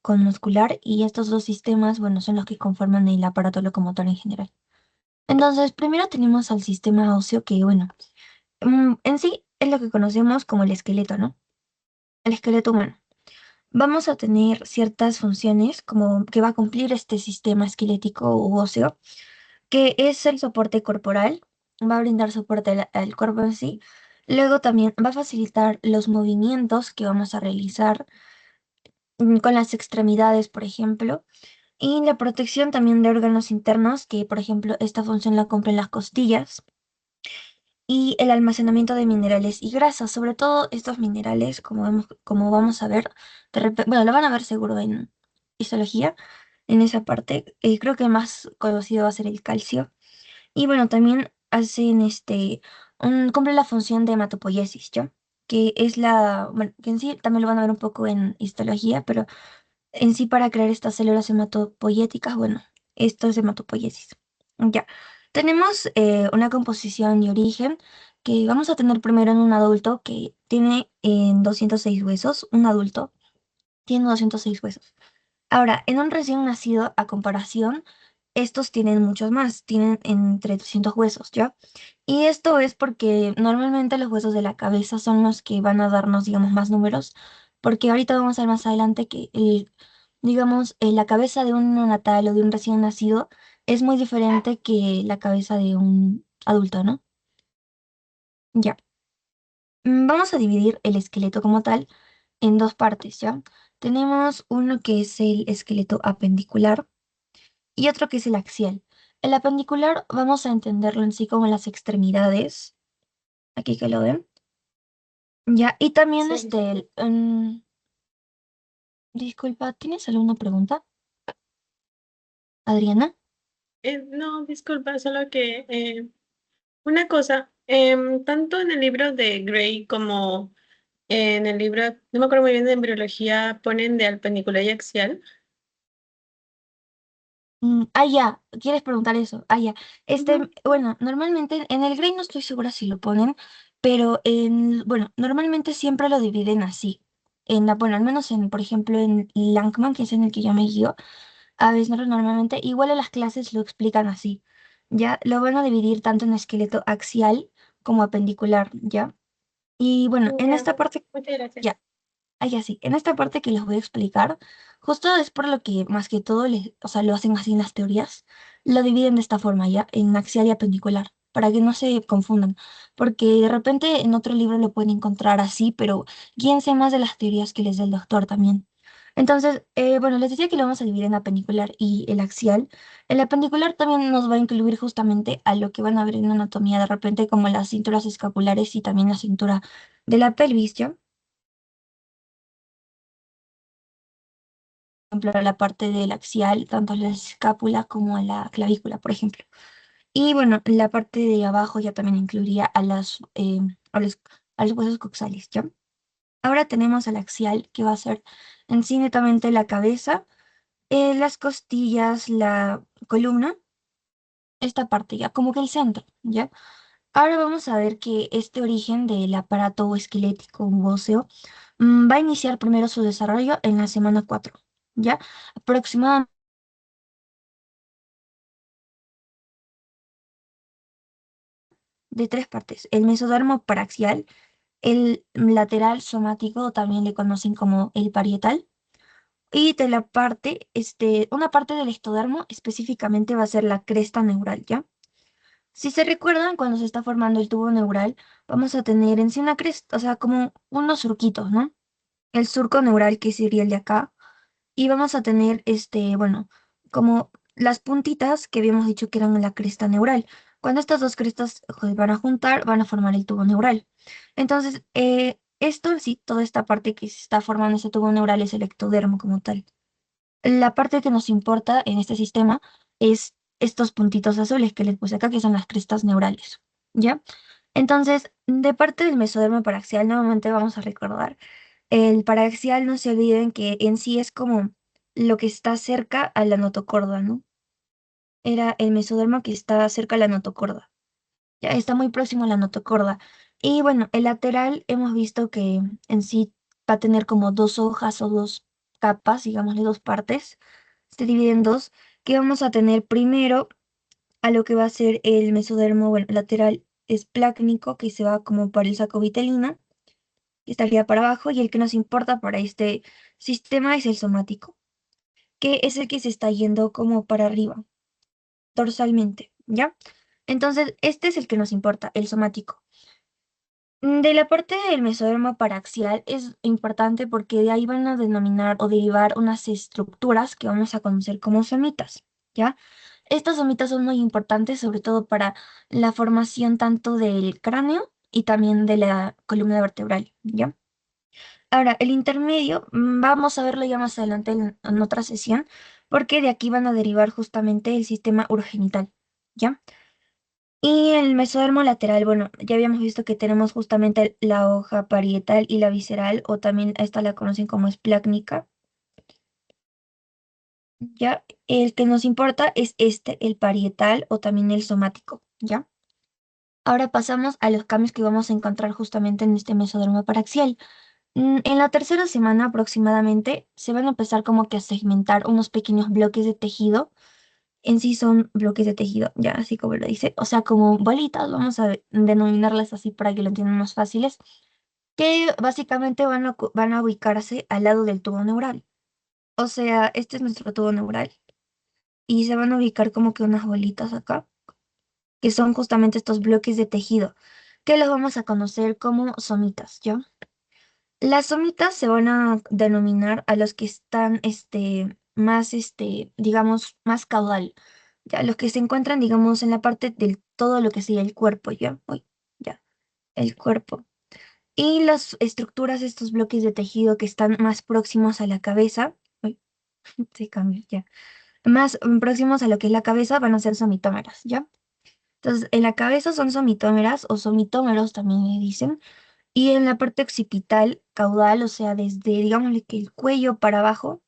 conmuscular y estos dos sistemas, bueno, son los que conforman el aparato locomotor en general. Entonces, primero tenemos al sistema óseo que, bueno, en sí es lo que conocemos como el esqueleto, ¿no? El esqueleto humano. Vamos a tener ciertas funciones como que va a cumplir este sistema esquelético u óseo, que es el soporte corporal, va a brindar soporte al cuerpo en sí. Luego también va a facilitar los movimientos que vamos a realizar con las extremidades, por ejemplo, y la protección también de órganos internos, que por ejemplo esta función la cumplen las costillas, y el almacenamiento de minerales y grasas, sobre todo estos minerales, como vamos a ver, bueno, lo van a ver seguro en histología, en esa parte, creo que el más conocido va a ser el calcio, y bueno, también hacen cumple la función de hematopoiesis, ¿ya? Que es bueno, que en sí también lo van a ver un poco en histología, pero en sí para crear estas células hematopoyéticas, bueno, esto es hematopoiesis. Ya, tenemos una composición y origen que vamos a tener primero en un adulto que tiene 206 huesos, un adulto tiene 206 huesos. Ahora, en un recién nacido, a comparación, estos tienen muchos más, tienen entre 300 huesos, ¿ya? Y esto es porque normalmente los huesos de la cabeza son los que van a darnos, digamos, más números, porque ahorita vamos a ver más adelante que, digamos, la cabeza de un neonatal o de un recién nacido es muy diferente que la cabeza de un adulto, ¿no? Ya. Vamos a dividir el esqueleto como tal en dos partes, ¿ya? Tenemos uno que es el esqueleto apendicular y otro que es el axial. El apendicular vamos a entenderlo en sí como las extremidades, aquí que lo ven, ya, y también Sí. disculpa, ¿tienes alguna pregunta, Adriana? No, disculpa, solo que una cosa, tanto en el libro de Gray como en el libro, no me acuerdo muy bien de embriología, ponen de apenicular y axial. Ya, ¿quieres preguntar eso? Ya. Ujú. Bueno, normalmente en el Grey no estoy segura si lo ponen, pero bueno, normalmente siempre lo dividen así. Bueno, al menos por ejemplo, en Langman, que es en el que yo me guío, a veces normalmente, igual en las clases lo explican así. Ya, lo van a dividir tanto en esqueleto axial como apendicular, ¿ya? Y bueno, en Ya, esta parte, muchas gracias. ya. Sí, en esta parte que les voy a explicar, justo es por lo que más que todo, o sea, lo hacen así en las teorías, lo dividen de esta forma, ¿ya? En axial y apendicular, para que no se confundan, porque de repente en otro libro lo pueden encontrar así, pero guíense más de las teorías que les dé el doctor también. Entonces, bueno, les decía que lo vamos a dividir en apendicular y el axial. El apendicular también nos va a incluir justamente a lo que van a ver en anatomía de repente, como las cinturas escapulares y también la cintura de la pelvis, ¿ya? Ejemplo, la parte del axial, tanto la escápula como la clavícula, por ejemplo. Y bueno, la parte de abajo ya también incluiría a los huesos coxales, ¿ya? Ahora tenemos el axial, que va a ser en sí netamente la cabeza, las costillas, la columna, esta parte ya, como que el centro, ¿ya? Ahora vamos a ver que este origen del aparato esquelético u óseo va a iniciar primero su desarrollo en la semana 4, ¿ya? Aproximadamente de tres partes. El mesodermo paraxial, el lateral somático, también le conocen como el parietal, y de la parte, una parte del estodermo específicamente va a ser la cresta neural, ¿ya? Si se recuerdan, cuando se está formando el tubo neural, vamos a tener en sí una cresta, o sea, como unos surquitos, ¿no? El surco neural, que sería el de acá, y vamos a tener, bueno, como las puntitas que habíamos dicho que eran la cresta neural. Cuando estas dos crestas van a juntar, van a formar el tubo neural. Entonces, esto en sí, toda esta parte que se está formando ese tubo neural es el ectodermo como tal. La parte que nos importa en este sistema es estos puntitos azules que les puse acá, que son las crestas neurales. ¿Ya? Entonces, de parte del mesodermo paraxial, nuevamente vamos a recordar. El paraxial, no se olviden que en sí es como lo que está cerca a la notocorda, ¿no? Era el mesodermo que está cerca a la notocorda. Ya está muy próximo a la notocorda. Y bueno, el lateral hemos visto que en sí va a tener como dos hojas o dos. capas, digámosle dos partes, se divide en dos, que vamos a tener primero a lo que va a ser el mesodermo, bueno, lateral esplácnico, que se va como para el saco vitelino, que estaría para abajo, y el que nos importa para este sistema es el somático, que es el que se está yendo como para arriba, dorsalmente, ¿ya? Entonces, este es el que nos importa, el somático. De la parte del mesodermo paraxial es importante porque de ahí van a denominar o derivar unas estructuras que vamos a conocer como somitas, ¿ya? Estas somitas son muy importantes, sobre todo para la formación tanto del cráneo y también de la columna vertebral, ¿ya? Ahora, el intermedio, vamos a verlo ya más adelante en otra sesión, porque de aquí van a derivar justamente el sistema urogenital, ¿ya? Y el mesodermo lateral, bueno, ya habíamos visto que tenemos justamente la hoja parietal y la visceral, o también esta la conocen como esplácnica, ¿ya? El que nos importa es este, el parietal o también el somático, ¿ya? Ahora pasamos a los cambios que vamos a encontrar justamente en este mesodermo paraxial. En la tercera semana aproximadamente se van a empezar como que a segmentar unos pequeños bloques de tejido. En sí son bloques de tejido, ya así como lo dice, o sea, como bolitas, vamos a denominarlas así para que lo entiendan más fáciles, que básicamente van a ubicarse al lado del tubo neural. O sea, este es nuestro tubo neural y se van a ubicar como que unas bolitas acá, que son justamente estos bloques de tejido, que los vamos a conocer como somitas, ¿ya? Las somitas se van a denominar a los que están, más, digamos, más caudal, ya, los que se encuentran, digamos, en la parte del todo lo que sería el cuerpo, ¿ya? Uy, ya, el cuerpo. Y las estructuras, estos bloques de tejido que están más próximos a la cabeza, uy, se cambia, ya, más próximos a lo que es la cabeza van a ser somitómeras, ¿ya? Entonces, en la cabeza son somitómeras o somitómeros también le dicen. Y en la parte occipital, caudal, o sea, desde, digámosle que el cuello para abajo,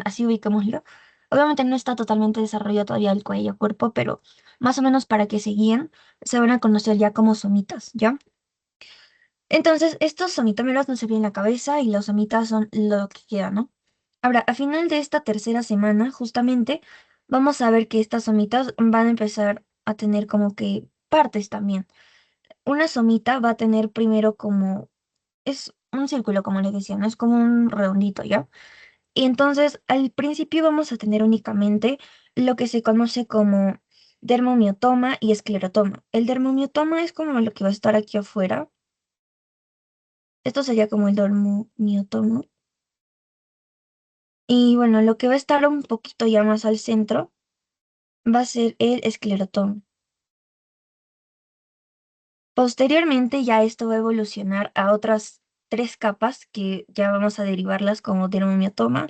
así ubicámoslo. Obviamente no está totalmente desarrollado todavía el cuello, cuerpo, pero más o menos para que se guíen, se van a conocer ya como somitas, ¿ya? Entonces, estos somitómeros no se ven en la cabeza y los somitas son lo que queda, ¿no? Ahora, a final de esta tercera semana, justamente, vamos a ver que estas somitas van a empezar a tener como que partes también. Una somita va a tener primero como es un círculo, como les decía, no es como un redondito, ¿ya? Y entonces, al principio vamos a tener únicamente lo que se conoce como dermomiotoma y esclerotoma. El dermomiotoma es como lo que va a estar aquí afuera. Esto sería como el dermomiotoma. Y bueno, lo que va a estar un poquito ya más al centro va a ser el esclerotoma. Posteriormente ya esto va a evolucionar a otras tres capas que ya vamos a derivarlas como dermomiotoma,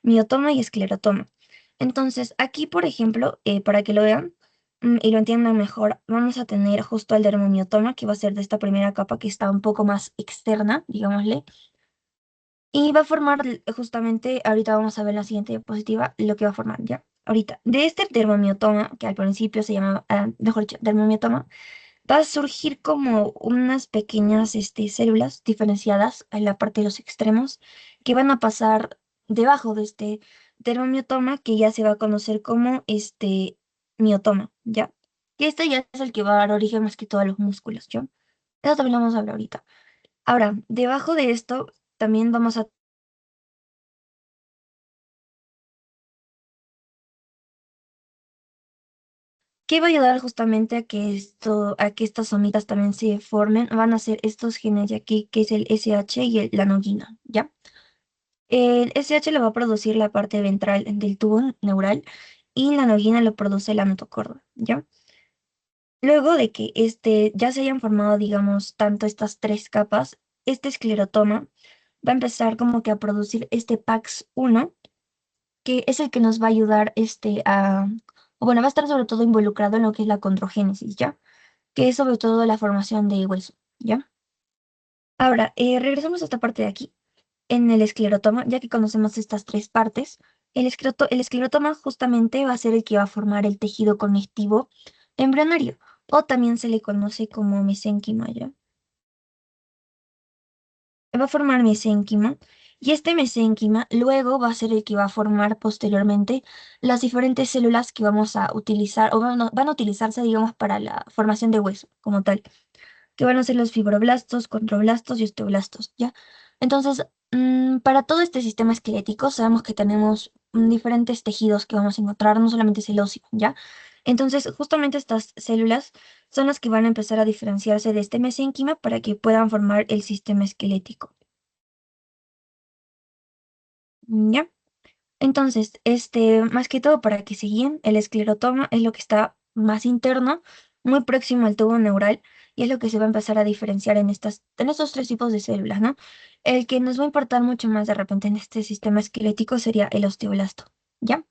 miotoma y esclerotoma. Entonces aquí, por ejemplo, para que lo vean y lo entiendan mejor, vamos a tener justo el dermomiotoma que va a ser de esta primera capa que está un poco más externa, digámosle, y va a formar justamente, ahorita vamos a ver en la siguiente diapositiva lo que va a formar ya. Ahorita, de este dermomiotoma, que al principio se llamaba, mejor dicho, dermomiotoma, va a surgir como unas pequeñas células diferenciadas en la parte de los extremos que van a pasar debajo de este dermomiotoma que ya se va a conocer como miotoma, ¿ya? Y este ya es el que va a dar origen más que todo a los músculos, ¿ya? Eso también lo vamos a hablar ahorita. Ahora, debajo de esto también vamos a... ¿Qué va a ayudar justamente a que a que estas somitas también se formen? Van a ser estos genes de aquí, que es el SH y la noguina, ¿ya? El SH lo va a producir la parte ventral del tubo neural y la noguina lo produce la notocorda, ¿ya? Luego de que ya se hayan formado, digamos, tanto estas tres capas, este esclerotoma va a empezar como que a producir este PAX1, que es el que nos va a ayudar o bueno, va a estar sobre todo involucrado en lo que es la condrogénesis, ¿ya? Que es sobre todo la formación de hueso, ¿ya? Ahora, regresamos a esta parte de aquí. En el esclerotoma, ya que conocemos estas tres partes, el esclerotoma justamente va a ser el que va a formar el tejido conectivo embrionario, o también se le conoce como mesénquima, ¿ya? Va a formar mesénquima, Y este mesénquima luego va a ser el que va a formar posteriormente las diferentes células que vamos a utilizar o van a utilizarse, digamos, para la formación de hueso como tal, que van a ser los fibroblastos, condroblastos y osteoblastos, ¿ya? Entonces, para todo este sistema esquelético sabemos que tenemos diferentes tejidos que vamos a encontrar, no solamente es el óseo, ¿ya? Entonces, justamente estas células son las que van a empezar a diferenciarse de este mesénquima para que puedan formar el sistema esquelético, ¿ya? Entonces, más que todo para que se guíen, el esclerotoma es lo que está más interno, muy próximo al tubo neural, y es lo que se va a empezar a diferenciar en estos tres tipos de células, ¿no? El que nos va a importar mucho más de repente en este sistema esquelético sería el osteoblasto, ¿ya?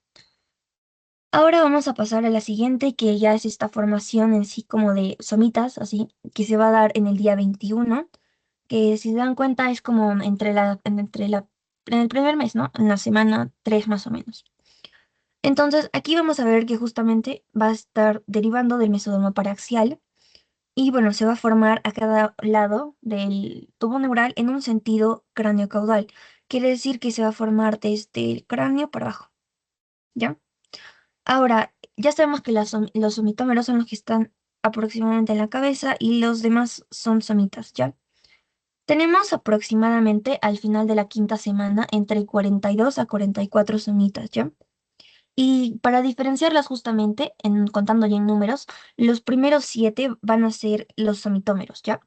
Ahora vamos a pasar a la siguiente, que ya es esta formación en sí como de somitas, así, que se va a dar en el día 21, que si se dan cuenta es como en el primer mes, ¿no? En la semana 3 más o menos. Entonces, aquí vamos a ver que justamente va a estar derivando del mesodermo paraxial y bueno, se va a formar a cada lado del tubo neural en un sentido cráneo-caudal. Quiere decir que se va a formar desde el cráneo para abajo, ¿ya? Ahora, ya sabemos que los somitómeros son los que están aproximadamente en la cabeza y los demás son somitas, ¿ya? Tenemos aproximadamente al final de la quinta semana entre 42 a 44 somitas, ¿ya? Y para diferenciarlas justamente, contando ya en números, los primeros 7 van a ser los somitómeros, ¿ya?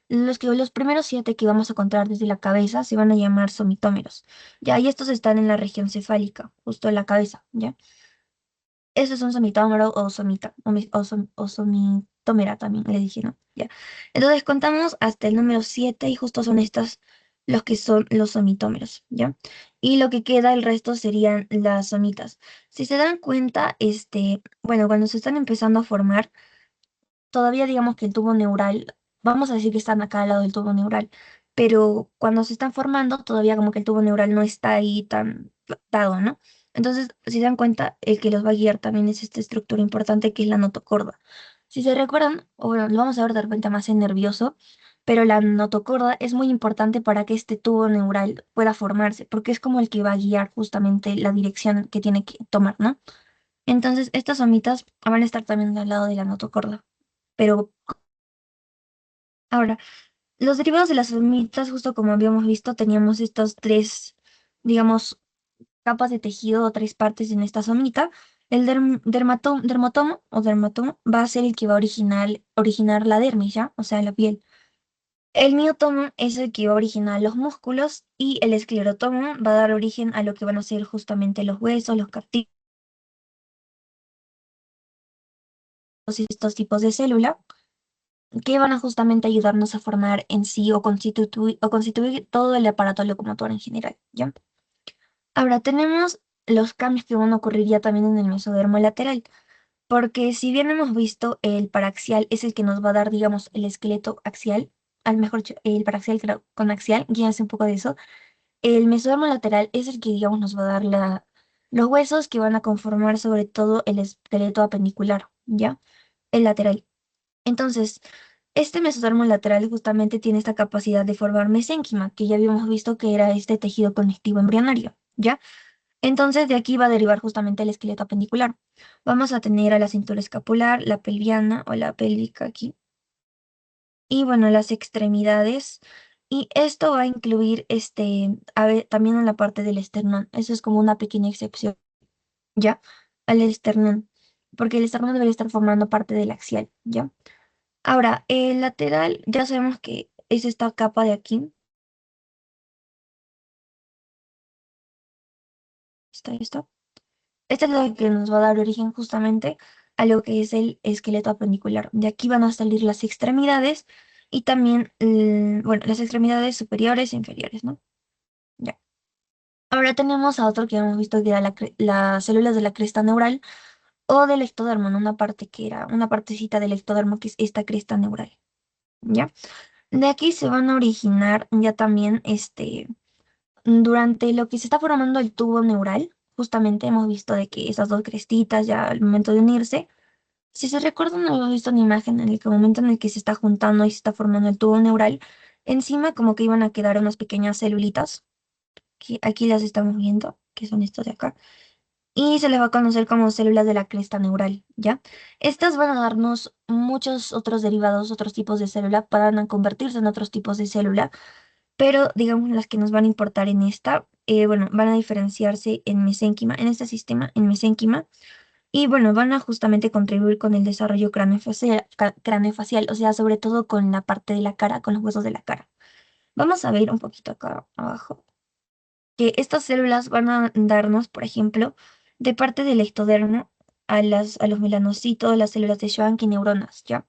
Los primeros 7 que vamos a contar desde la cabeza se van a llamar somitómeros, ¿ya? Y estos están en la región cefálica, justo en la cabeza, ¿ya? Eso es un somitómero o somita, o somitómera también le dije, ¿no? Ya. Entonces contamos hasta el número 7 y justo son estas los que son los somitómeros, ¿ya? Y lo que queda, el resto serían las somitas. Si se dan cuenta, bueno, cuando se están empezando a formar, todavía digamos que el tubo neural, vamos a decir que están acá al lado del tubo neural, pero cuando se están formando, todavía como que el tubo neural no está ahí tan dado, ¿no? Entonces, si se dan cuenta, el que los va a guiar también es esta estructura importante que es la notocorda. Si se recuerdan, o bueno, lo vamos a ver de repente más en nervioso, pero la notocorda es muy importante para que este tubo neural pueda formarse, porque es como el que va a guiar justamente la dirección que tiene que tomar, ¿no? Entonces, estas somitas van a estar también al lado de la notocorda. Pero ahora, los derivados de las somitas, justo como habíamos visto, teníamos estos tres, digamos, capas de tejido o tres partes en esta somita. El dermotomo o dermatomo va a ser el que va a originar la dermis, ¿ya? O sea, la piel. El miotomo es el que va a originar los músculos y el esclerotomo va a dar origen a lo que van a ser justamente los huesos, los cartílagos y estos tipos de célula que van a justamente ayudarnos a formar en sí o constituir todo el aparato locomotor en general, ¿ya? Ahora tenemos los cambios que van a ocurrir ya también en el mesodermo lateral, porque si bien hemos visto el paraxial es el que nos va a dar, digamos, el esqueleto axial, al mejor dicho, el paraxial con axial, guíense un poco de eso, el mesodermo lateral es el que, digamos, nos va a dar los huesos que van a conformar sobre todo el esqueleto apendicular, ¿ya? El lateral. Entonces, este mesodermo lateral justamente tiene esta capacidad de formar mesénquima, que ya habíamos visto que era este tejido conectivo embrionario, ¿ya? Entonces, de aquí va a derivar justamente el esqueleto apendicular. Vamos a tener a la cintura escapular, la pelviana o la pélvica aquí, y bueno, las extremidades. Y esto va a incluir también en la parte del esternón. Eso es como una pequeña excepción, ¿ya? Al esternón, porque el esternón debería estar formando parte del axial, ¿ya? Ahora, el lateral, ya sabemos que es esta capa de aquí. Está esto. Esta es la que nos va a dar origen justamente a lo que es el esqueleto apendicular. De aquí van a salir las extremidades y también, bueno, las extremidades superiores e inferiores, ¿no? Ya. Ahora tenemos a otro que hemos visto que era las células de la cresta neural o del ectodermo, ¿no? Una parte que era una partecita del ectodermo que es esta cresta neural, ¿ya? De aquí se van a originar ya también durante lo que se está formando el tubo neural, justamente hemos visto de que esas dos crestitas ya al momento de unirse, si se recuerdan, hemos visto una imagen en el momento en el que se está juntando y se está formando el tubo neural, encima como que iban a quedar unas pequeñas celulitas, que aquí las estamos viendo, que son estos de acá, y se les va a conocer como células de la cresta neural, ¿ya? Estas van a darnos muchos otros derivados, otros tipos de célula, van a convertirse en otros tipos de célula, pero digamos las que nos van a importar en esta, bueno, van a diferenciarse en mesénquima, en este sistema, en mesénquima, y bueno, van a justamente contribuir con el desarrollo craneofacial, craneofacial, o sea, sobre todo con la parte de la cara, con los huesos de la cara. Vamos a ver un poquito acá abajo que estas células van a darnos, por ejemplo, de parte del ectodermo a los melanocitos, las células de Schwann y neuronas, ¿ya?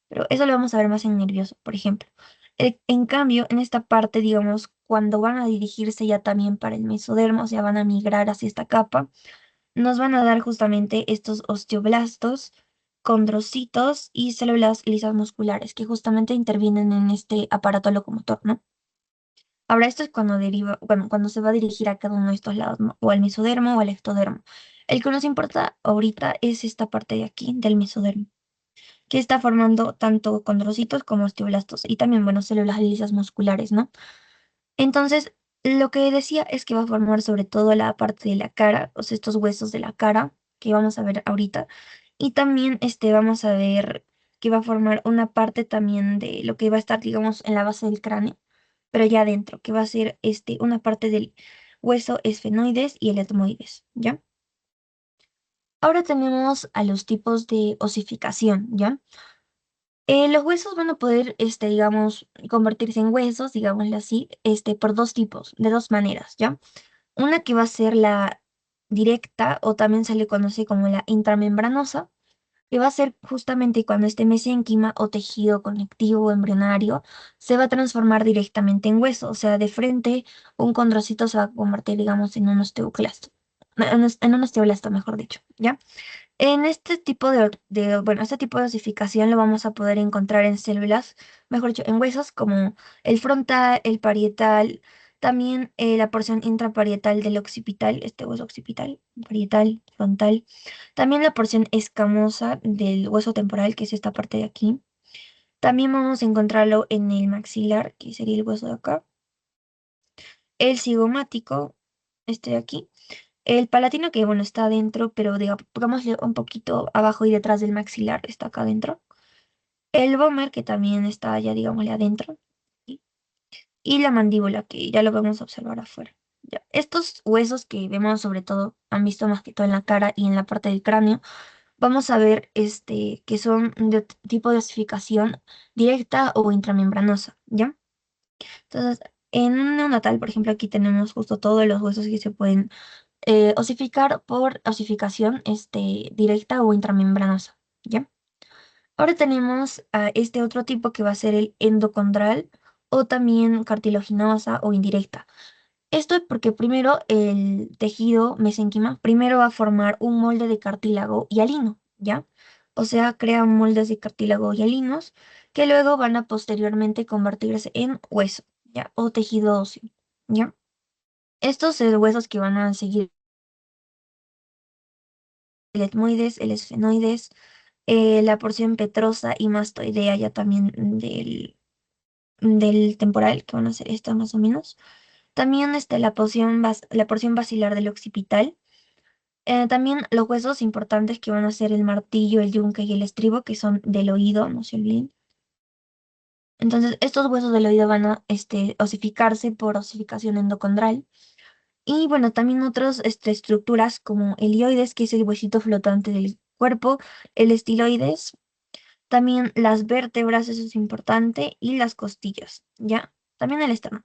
Pero eso lo vamos a ver más en nervioso, por ejemplo. En cambio, en esta parte, digamos, cuando van a dirigirse ya también para el mesodermo, o sea, van a migrar hacia esta capa, nos van a dar justamente estos osteoblastos, condrocitos y células lisas musculares que justamente intervienen en este aparato locomotor, ¿no? Ahora, esto es cuando deriva, cuando se va a dirigir a cada uno de estos lados, ¿no? O al mesodermo o al ectodermo. El que nos importa ahorita es esta parte de aquí, del mesodermo, que está formando tanto condrocitos como osteoblastos y también, bueno, células lisas musculares, ¿no? Entonces, lo que decía es que va a formar sobre todo la parte de la cara, o sea, estos huesos de la cara que vamos a ver ahorita. Y también vamos a ver que va a formar una parte también de lo que va a estar, digamos, en la base del cráneo, pero ya adentro, que va a ser una parte del hueso esfenoides y el etmoides, ¿ya? Ahora tenemos a los tipos de osificación, ¿ya? Los huesos van a poder, digamos, convertirse en huesos, digámoslo así, por dos tipos, de dos maneras, ¿ya? Una que va a ser la directa, o también se le conoce como la intramembranosa, que va a ser justamente cuando este mesénquima o tejido conectivo embrionario se va a transformar directamente en hueso, o sea, de frente un condrocito se va a convertir, digamos, en un osteoclasto, en un osteoblasto, mejor dicho, ¿ya? En este tipo bueno, este tipo de osificación lo vamos a poder encontrar en células, mejor dicho, en huesos como el frontal, el parietal, también la porción intraparietal del occipital, este hueso occipital, parietal, frontal, también la porción escamosa del hueso temporal, que es esta parte de aquí. También vamos a encontrarlo en el maxilar, que sería el hueso de acá, el cigomático, este de aquí. El palatino, que bueno, está adentro, pero digamos, pongámosle un poquito abajo y detrás del maxilar, está acá adentro. El vomer, que también está ya, digámosle, adentro. Y y la mandíbula, que ya lo vamos a observar afuera. Ya. Estos huesos que vemos sobre todo, han visto más que todo en la cara y en la parte del cráneo, vamos a ver que son de tipo de osificación directa o intramembranosa, ¿ya? Entonces, en un neonatal, por ejemplo, aquí tenemos justo todos los huesos que se pueden osificar por osificación directa o intramembranosa, ¿ya? Ahora tenemos a este otro tipo que va a ser el endocondral o también cartilaginosa o indirecta. Esto es porque primero el tejido mesénquima primero va a formar un molde de cartílago hialino, ¿ya? O sea, crea moldes de cartílago hialinos que luego van a posteriormente convertirse en hueso, ¿ya? O tejido óseo, ¿ya? Estos huesos que van a seguir el etmoides, el esfenoides, la porción petrosa y mastoidea ya también del temporal, que van a ser estas más o menos. También la porción basilar del occipital. También los huesos importantes que van a ser el martillo, el yunque y el estribo, que son del oído, no se olviden. Entonces, estos huesos del oído van a osificarse por osificación endocondral. Y bueno, también otras estructuras como el hioides, que es el huesito flotante del cuerpo, el estiloides, también las vértebras, eso es importante, y las costillas, ¿ya? También el esternón.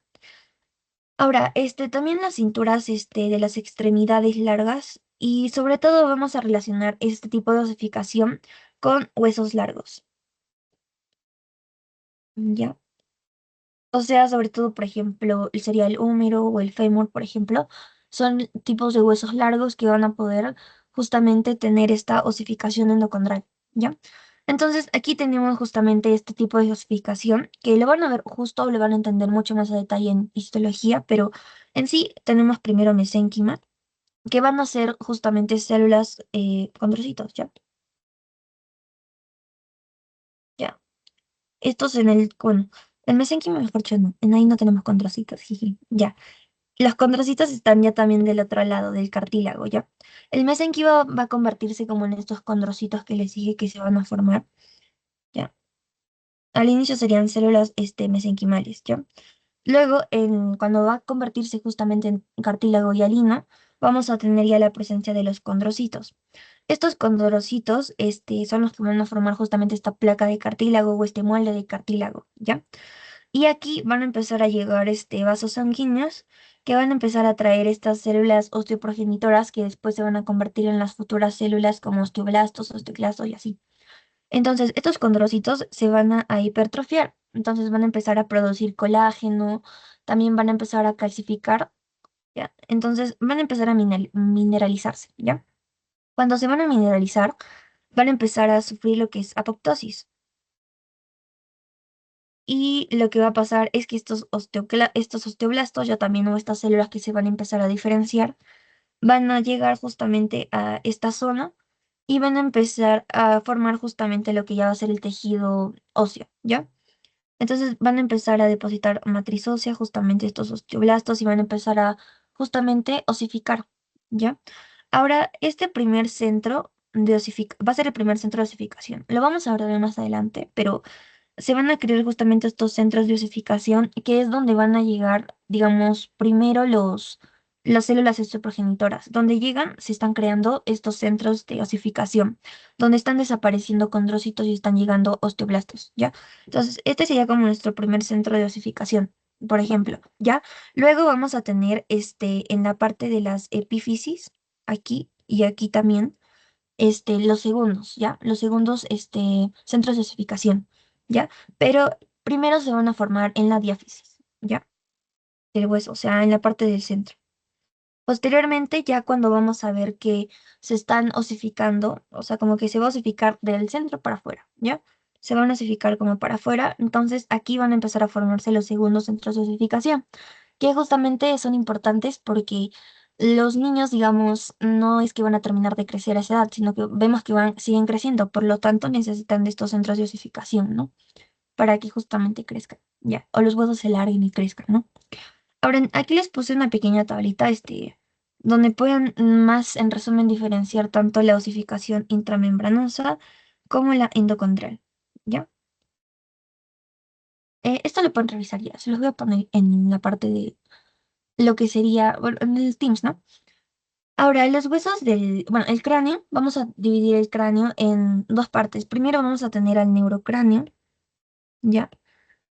Ahora, también las cinturas, de las extremidades largas, y sobre todo vamos a relacionar este tipo de osificación con huesos largos, ¿ya? O sea, sobre todo, por ejemplo, sería el húmero o el fémur, por ejemplo, son tipos de huesos largos que van a poder justamente tener esta osificación endocondral, ¿ya? Entonces, aquí tenemos justamente este tipo de osificación, que lo van a ver justo, lo van a entender mucho más a detalle en histología, pero en sí tenemos primero mesénquima, que van a ser justamente células condrocitos, ¿ya? Ya. Estos bueno, el mesénquima mejor dicho no, en ahí no tenemos condrocitos, jiji, ya. Los condrocitos están ya también del otro lado del cartílago, ¿ya? El mesenquima va a convertirse como en estos condrocitos que les dije que se van a formar, ¿ya? Al inicio serían células mesenquimales, ¿ya? Luego, cuando va a convertirse justamente en cartílago hialino, vamos a tener ya la presencia de los condrocitos. Estos condrocitos son los que van a formar justamente esta placa de cartílago o este molde de cartílago, ¿ya? Y aquí van a empezar a llegar vasos sanguíneos que van a empezar a traer estas células osteoprogenitoras que después se van a convertir en las futuras células como osteoblastos, osteoclastos y así. Entonces, estos condrocitos se van a hipertrofiar. Entonces van a empezar a producir colágeno, también van a empezar a calcificar, ¿ya? Entonces van a empezar a mineralizarse, ¿ya? Cuando se van a mineralizar, van a empezar a sufrir lo que es apoptosis. Y lo que va a pasar es que estos osteoblastos, ya también, o estas células que se van a empezar a diferenciar, van a llegar justamente a esta zona y van a empezar a formar justamente lo que ya va a ser el tejido óseo, ¿ya? Entonces van a empezar a depositar matriz ósea, justamente estos osteoblastos, y van a empezar a justamente osificar, ¿ya? Ahora, este primer centro de va a ser el primer centro de osificación. Lo vamos a ver más adelante, pero se van a crear justamente estos centros de osificación, que es donde van a llegar, digamos, primero las células osteoprogenitoras. Donde llegan, se están creando estos centros de osificación, donde están desapareciendo condrocitos y están llegando osteoblastos, ¿ya? Entonces, este sería como nuestro primer centro de osificación, por ejemplo, ¿ya? Luego vamos a tener en la parte de las epífisis, aquí y aquí también los segundos, ¿ya? Los segundos, centros de osificación, ¿ya? Pero primero se van a formar en la diáfisis, ¿ya? Del hueso, o sea, en la parte del centro. Posteriormente, ya cuando vamos a ver que se están osificando, o sea, como que se va a osificar del centro para afuera, ¿ya? Se van a osificar como para afuera, entonces aquí van a empezar a formarse los segundos centros de osificación, que justamente son importantes porque los niños, digamos, no es que van a terminar de crecer a esa edad, sino que vemos que siguen creciendo, por lo tanto necesitan de estos centros de osificación, ¿no? Para que justamente crezcan, ¿ya? O los huesos se larguen y crezcan, ¿no? Ahora, aquí les puse una pequeña tablita, donde pueden más, en resumen, diferenciar tanto la osificación intramembranosa como la endocondrial, ¿ya? Esto lo pueden revisar ya, se los voy a poner en la parte de lo que sería, bueno, en el Teams, ¿no? Ahora, los huesos bueno, el cráneo, vamos a dividir el cráneo en dos partes. Primero vamos a tener al neurocráneo, ¿ya?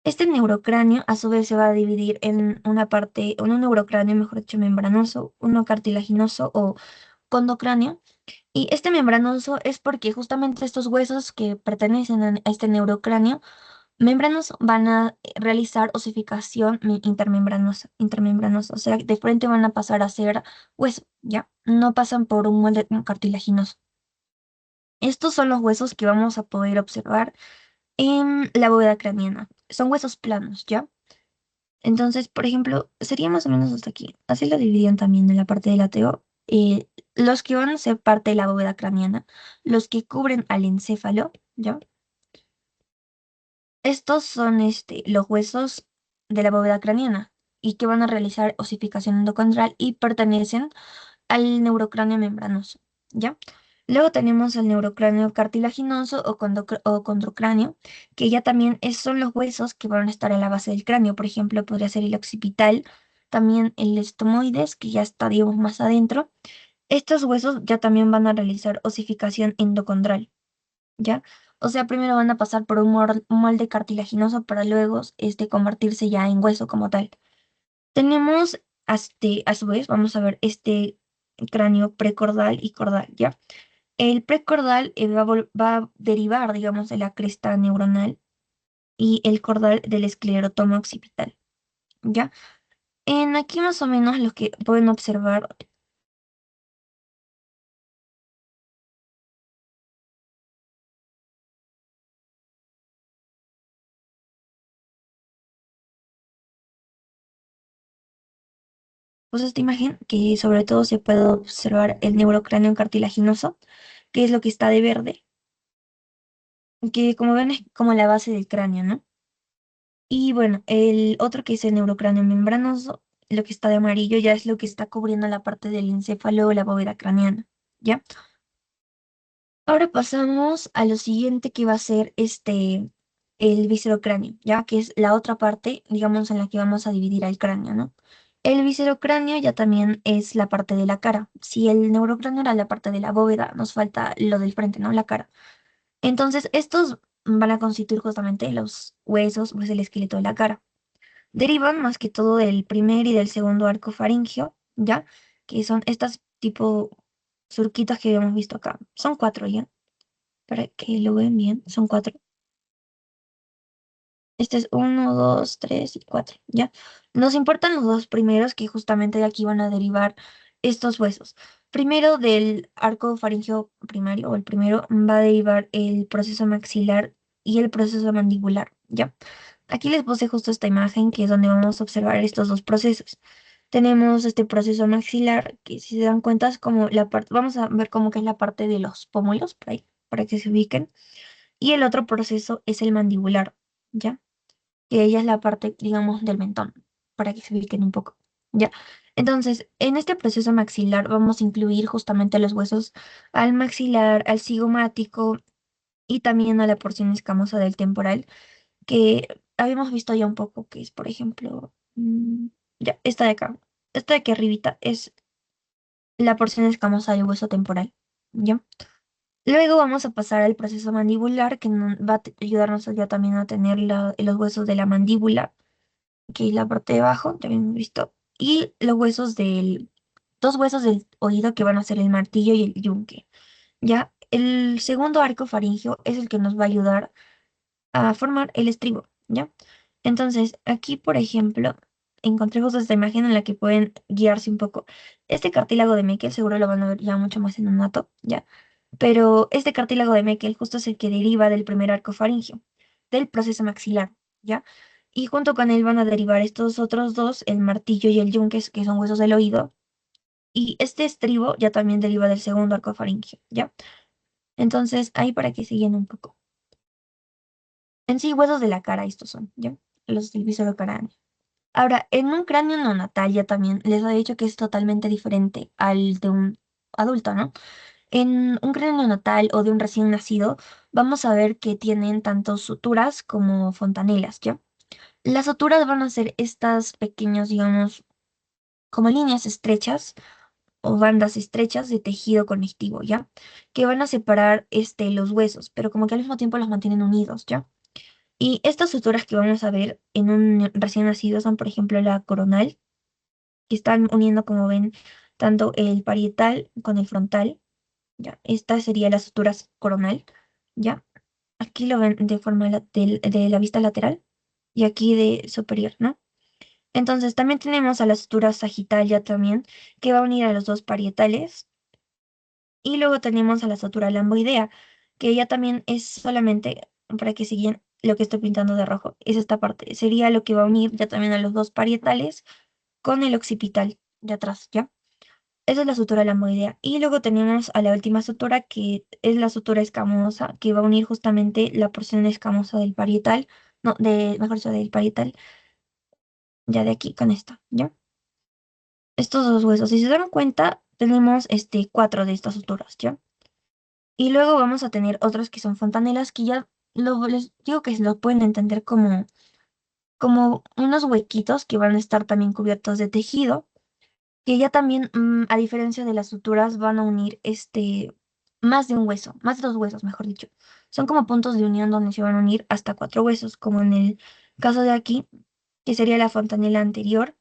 Este neurocráneo a su vez se va a dividir en una parte, en un neurocráneo, mejor dicho, membranoso, uno cartilaginoso o condocráneo. Y este membranoso es porque justamente estos huesos que pertenecen a este neurocráneo membranos van a realizar osificación intermembranosa, o sea, de frente van a pasar a ser hueso, ¿ya? No pasan por un molde cartilaginoso. Estos son los huesos que vamos a poder observar en la bóveda craneana. Son huesos planos, ¿ya? Entonces, por ejemplo, sería más o menos hasta aquí. Así lo dividían también en la parte del lateo. Los que van a ser parte de la bóveda craneana, los que cubren al encéfalo, ¿ya? Estos son los huesos de la bóveda craneana y que van a realizar osificación endocondral y pertenecen al neurocráneo membranoso, ¿ya? Luego tenemos el neurocráneo cartilaginoso o condrocráneo, que ya también son los huesos que van a estar en la base del cráneo. Por ejemplo, podría ser el occipital, también el estomoides, que ya está, digamos, más adentro. Estos huesos ya también van a realizar osificación endocondral, ¿ya? O sea, primero van a pasar por un molde cartilaginoso para luego convertirse ya en hueso como tal. Tenemos, a su vez, vamos a ver este cráneo precordal y cordal, ¿ya? El precordal va a derivar, digamos, de la cresta neuronal y el cordal del esclerotoma occipital, ¿ya? En aquí más o menos lo que pueden observar, pues esta imagen, que sobre todo se puede observar el neurocráneo cartilaginoso, que es lo que está de verde, que como ven es como la base del cráneo, ¿no? Y bueno, el otro que es el neurocráneo membranoso lo que está de amarillo ya es lo que está cubriendo la parte del encéfalo o la bóveda craneana, ¿ya? Ahora pasamos a lo siguiente que va a ser el viscerocráneo, ya que es la otra parte, digamos, en la que vamos a dividir al cráneo, ¿no? El viscerocráneo ya también es la parte de la cara. Si el neurocráneo era la parte de la bóveda, nos falta lo del frente, ¿no? La cara. Entonces, estos van a constituir justamente los huesos, pues el esqueleto de la cara. Derivan más que todo del primer y del segundo arco faríngeo, ¿ya? Que son estas tipo surquitas que habíamos visto acá. Son cuatro, ¿ya? Para que lo vean bien, son cuatro. Este es uno, dos, tres y cuatro, ¿ya? Nos importan los dos primeros que justamente de aquí van a derivar estos huesos. Primero del arco faríngeo primario, o el primero, va a derivar el proceso maxilar y el proceso mandibular, ¿ya? Aquí les puse justo esta imagen que es donde vamos a observar estos dos procesos. Tenemos este proceso maxilar que si se dan cuenta es como la parte, vamos a ver como que es la parte de los pómulos, por ahí, para que se ubiquen. Y el otro proceso es el mandibular, ¿ya? Que ella es la parte, digamos, del mentón, para que se ubiquen un poco, ¿ya? Entonces, en este proceso maxilar vamos a incluir justamente los huesos al maxilar, al cigomático y también a la porción escamosa del temporal, que habíamos visto ya un poco, que es, por ejemplo, ya, esta de acá. Esta de aquí arribita es la porción escamosa del hueso temporal, ¿ya? Luego vamos a pasar al proceso mandibular, que va a ayudarnos ya también a tener los huesos de la mandíbula, que es la parte de abajo, también hemos visto, y los huesos dos huesos del oído que van a ser el martillo y el yunque. Ya, el segundo arco faríngeo es el que nos va a ayudar a formar el estribo, ¿ya? Entonces, aquí, por ejemplo, encontré justo esta imagen en la que pueden guiarse un poco. Este cartílago de Meckel seguro lo van a ver ya mucho más en un rato, ¿ya? Pero este cartílago de Meckel justo es el que deriva del primer arco faríngeo, del proceso maxilar, ¿ya? Y junto con él van a derivar estos otros dos, el martillo y el yunque, que son huesos del oído. Y este estribo ya también deriva del segundo arco faríngeo, ¿ya? Entonces, ahí para que se guíen un poco. En sí, huesos de la cara estos son, ¿ya? Los del viscerocráneo. Ahora, en un cráneo neonatal ya también les había dicho que es totalmente diferente al de un adulto, ¿no? En un cráneo neonatal o de un recién nacido, vamos a ver que tienen tanto suturas como fontanelas, ¿ya? Las suturas van a ser estas pequeños, digamos, como líneas estrechas o bandas estrechas de tejido conectivo, ¿ya? Que van a separar los huesos, pero como que al mismo tiempo los mantienen unidos, ¿ya? Y estas suturas que vamos a ver en un recién nacido son, por ejemplo, la coronal, que están uniendo, como ven, tanto el parietal con el frontal, ¿ya? Esta sería la sutura coronal, ¿ya? Aquí lo ven de forma de la vista lateral y aquí de superior, ¿no? Entonces también tenemos a la sutura sagital ya también, que va a unir a los dos parietales. Y luego tenemos a la sutura lamboidea, que ya también es solamente, para que sigan lo que estoy pintando de rojo, es esta parte. Sería lo que va a unir ya también a los dos parietales con el occipital de atrás, ¿ya? Esa es la sutura lamboidea. Y luego tenemos a la última sutura, que es la sutura escamosa, que va a unir justamente la porción escamosa del parietal, no, mejor dicho, del parietal, ya de aquí con esto, ¿ya? Estos dos huesos, si se dan cuenta, tenemos cuatro de estas suturas, ¿ya? Y luego vamos a tener otros que son fontanelas, que ya les digo que lo pueden entender como unos huequitos que van a estar también cubiertos de tejido, que ya también, a diferencia de las suturas, van a unir más de un hueso, más de dos huesos, mejor dicho. Son como puntos de unión donde se van a unir hasta cuatro huesos, como en el caso de aquí, que sería la fontanela anterior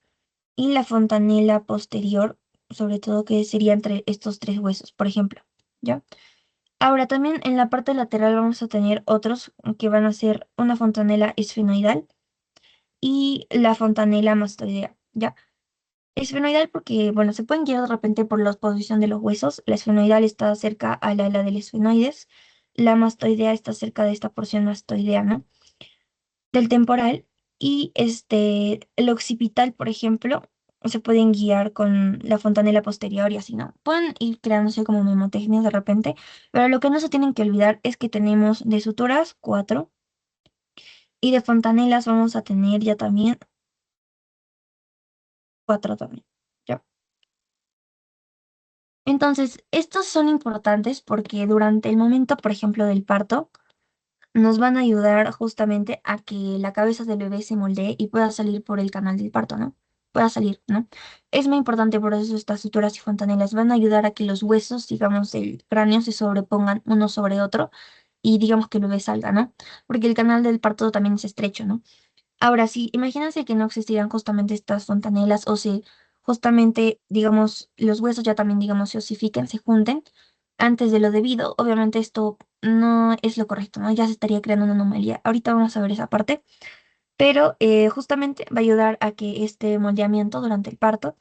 y la fontanela posterior, sobre todo que sería entre estos tres huesos, por ejemplo, ¿ya? Ahora también en la parte lateral vamos a tener otros que van a ser una fontanela esfenoidal y la fontanela mastoidea, ¿ya? Esfenoidal porque, bueno, se pueden guiar de repente por la posición de los huesos. La esfenoidal está cerca al ala del esfenoides. La mastoidea está cerca de esta porción mastoidea, ¿no? Del temporal. Y el occipital, por ejemplo, se pueden guiar con la fontanela posterior y así, ¿no? Pueden ir creándose como memotecnias de repente, pero lo que no se tienen que olvidar es que tenemos de suturas cuatro y de fontanelas vamos a tener ya también 4 también. ¿Ya? Entonces, estos son importantes porque durante el momento, por ejemplo, del parto, nos van a ayudar justamente a que la cabeza del bebé se moldee y pueda salir por el canal del parto, ¿no? Pueda salir, ¿no? Es muy importante, por eso estas suturas y fontanelas van a ayudar a que los huesos, digamos, del cráneo se sobrepongan uno sobre otro y digamos que el bebé salga, ¿no? Porque el canal del parto también es estrecho, ¿no? Ahora sí, imagínense que no existieran justamente estas fontanelas o si justamente, digamos, los huesos ya también, digamos, se osifiquen, se junten antes de lo debido. Obviamente esto no es lo correcto, ¿no? Ya se estaría creando una anomalía. Ahorita vamos a ver esa parte, pero justamente va a ayudar a que este moldeamiento durante el parto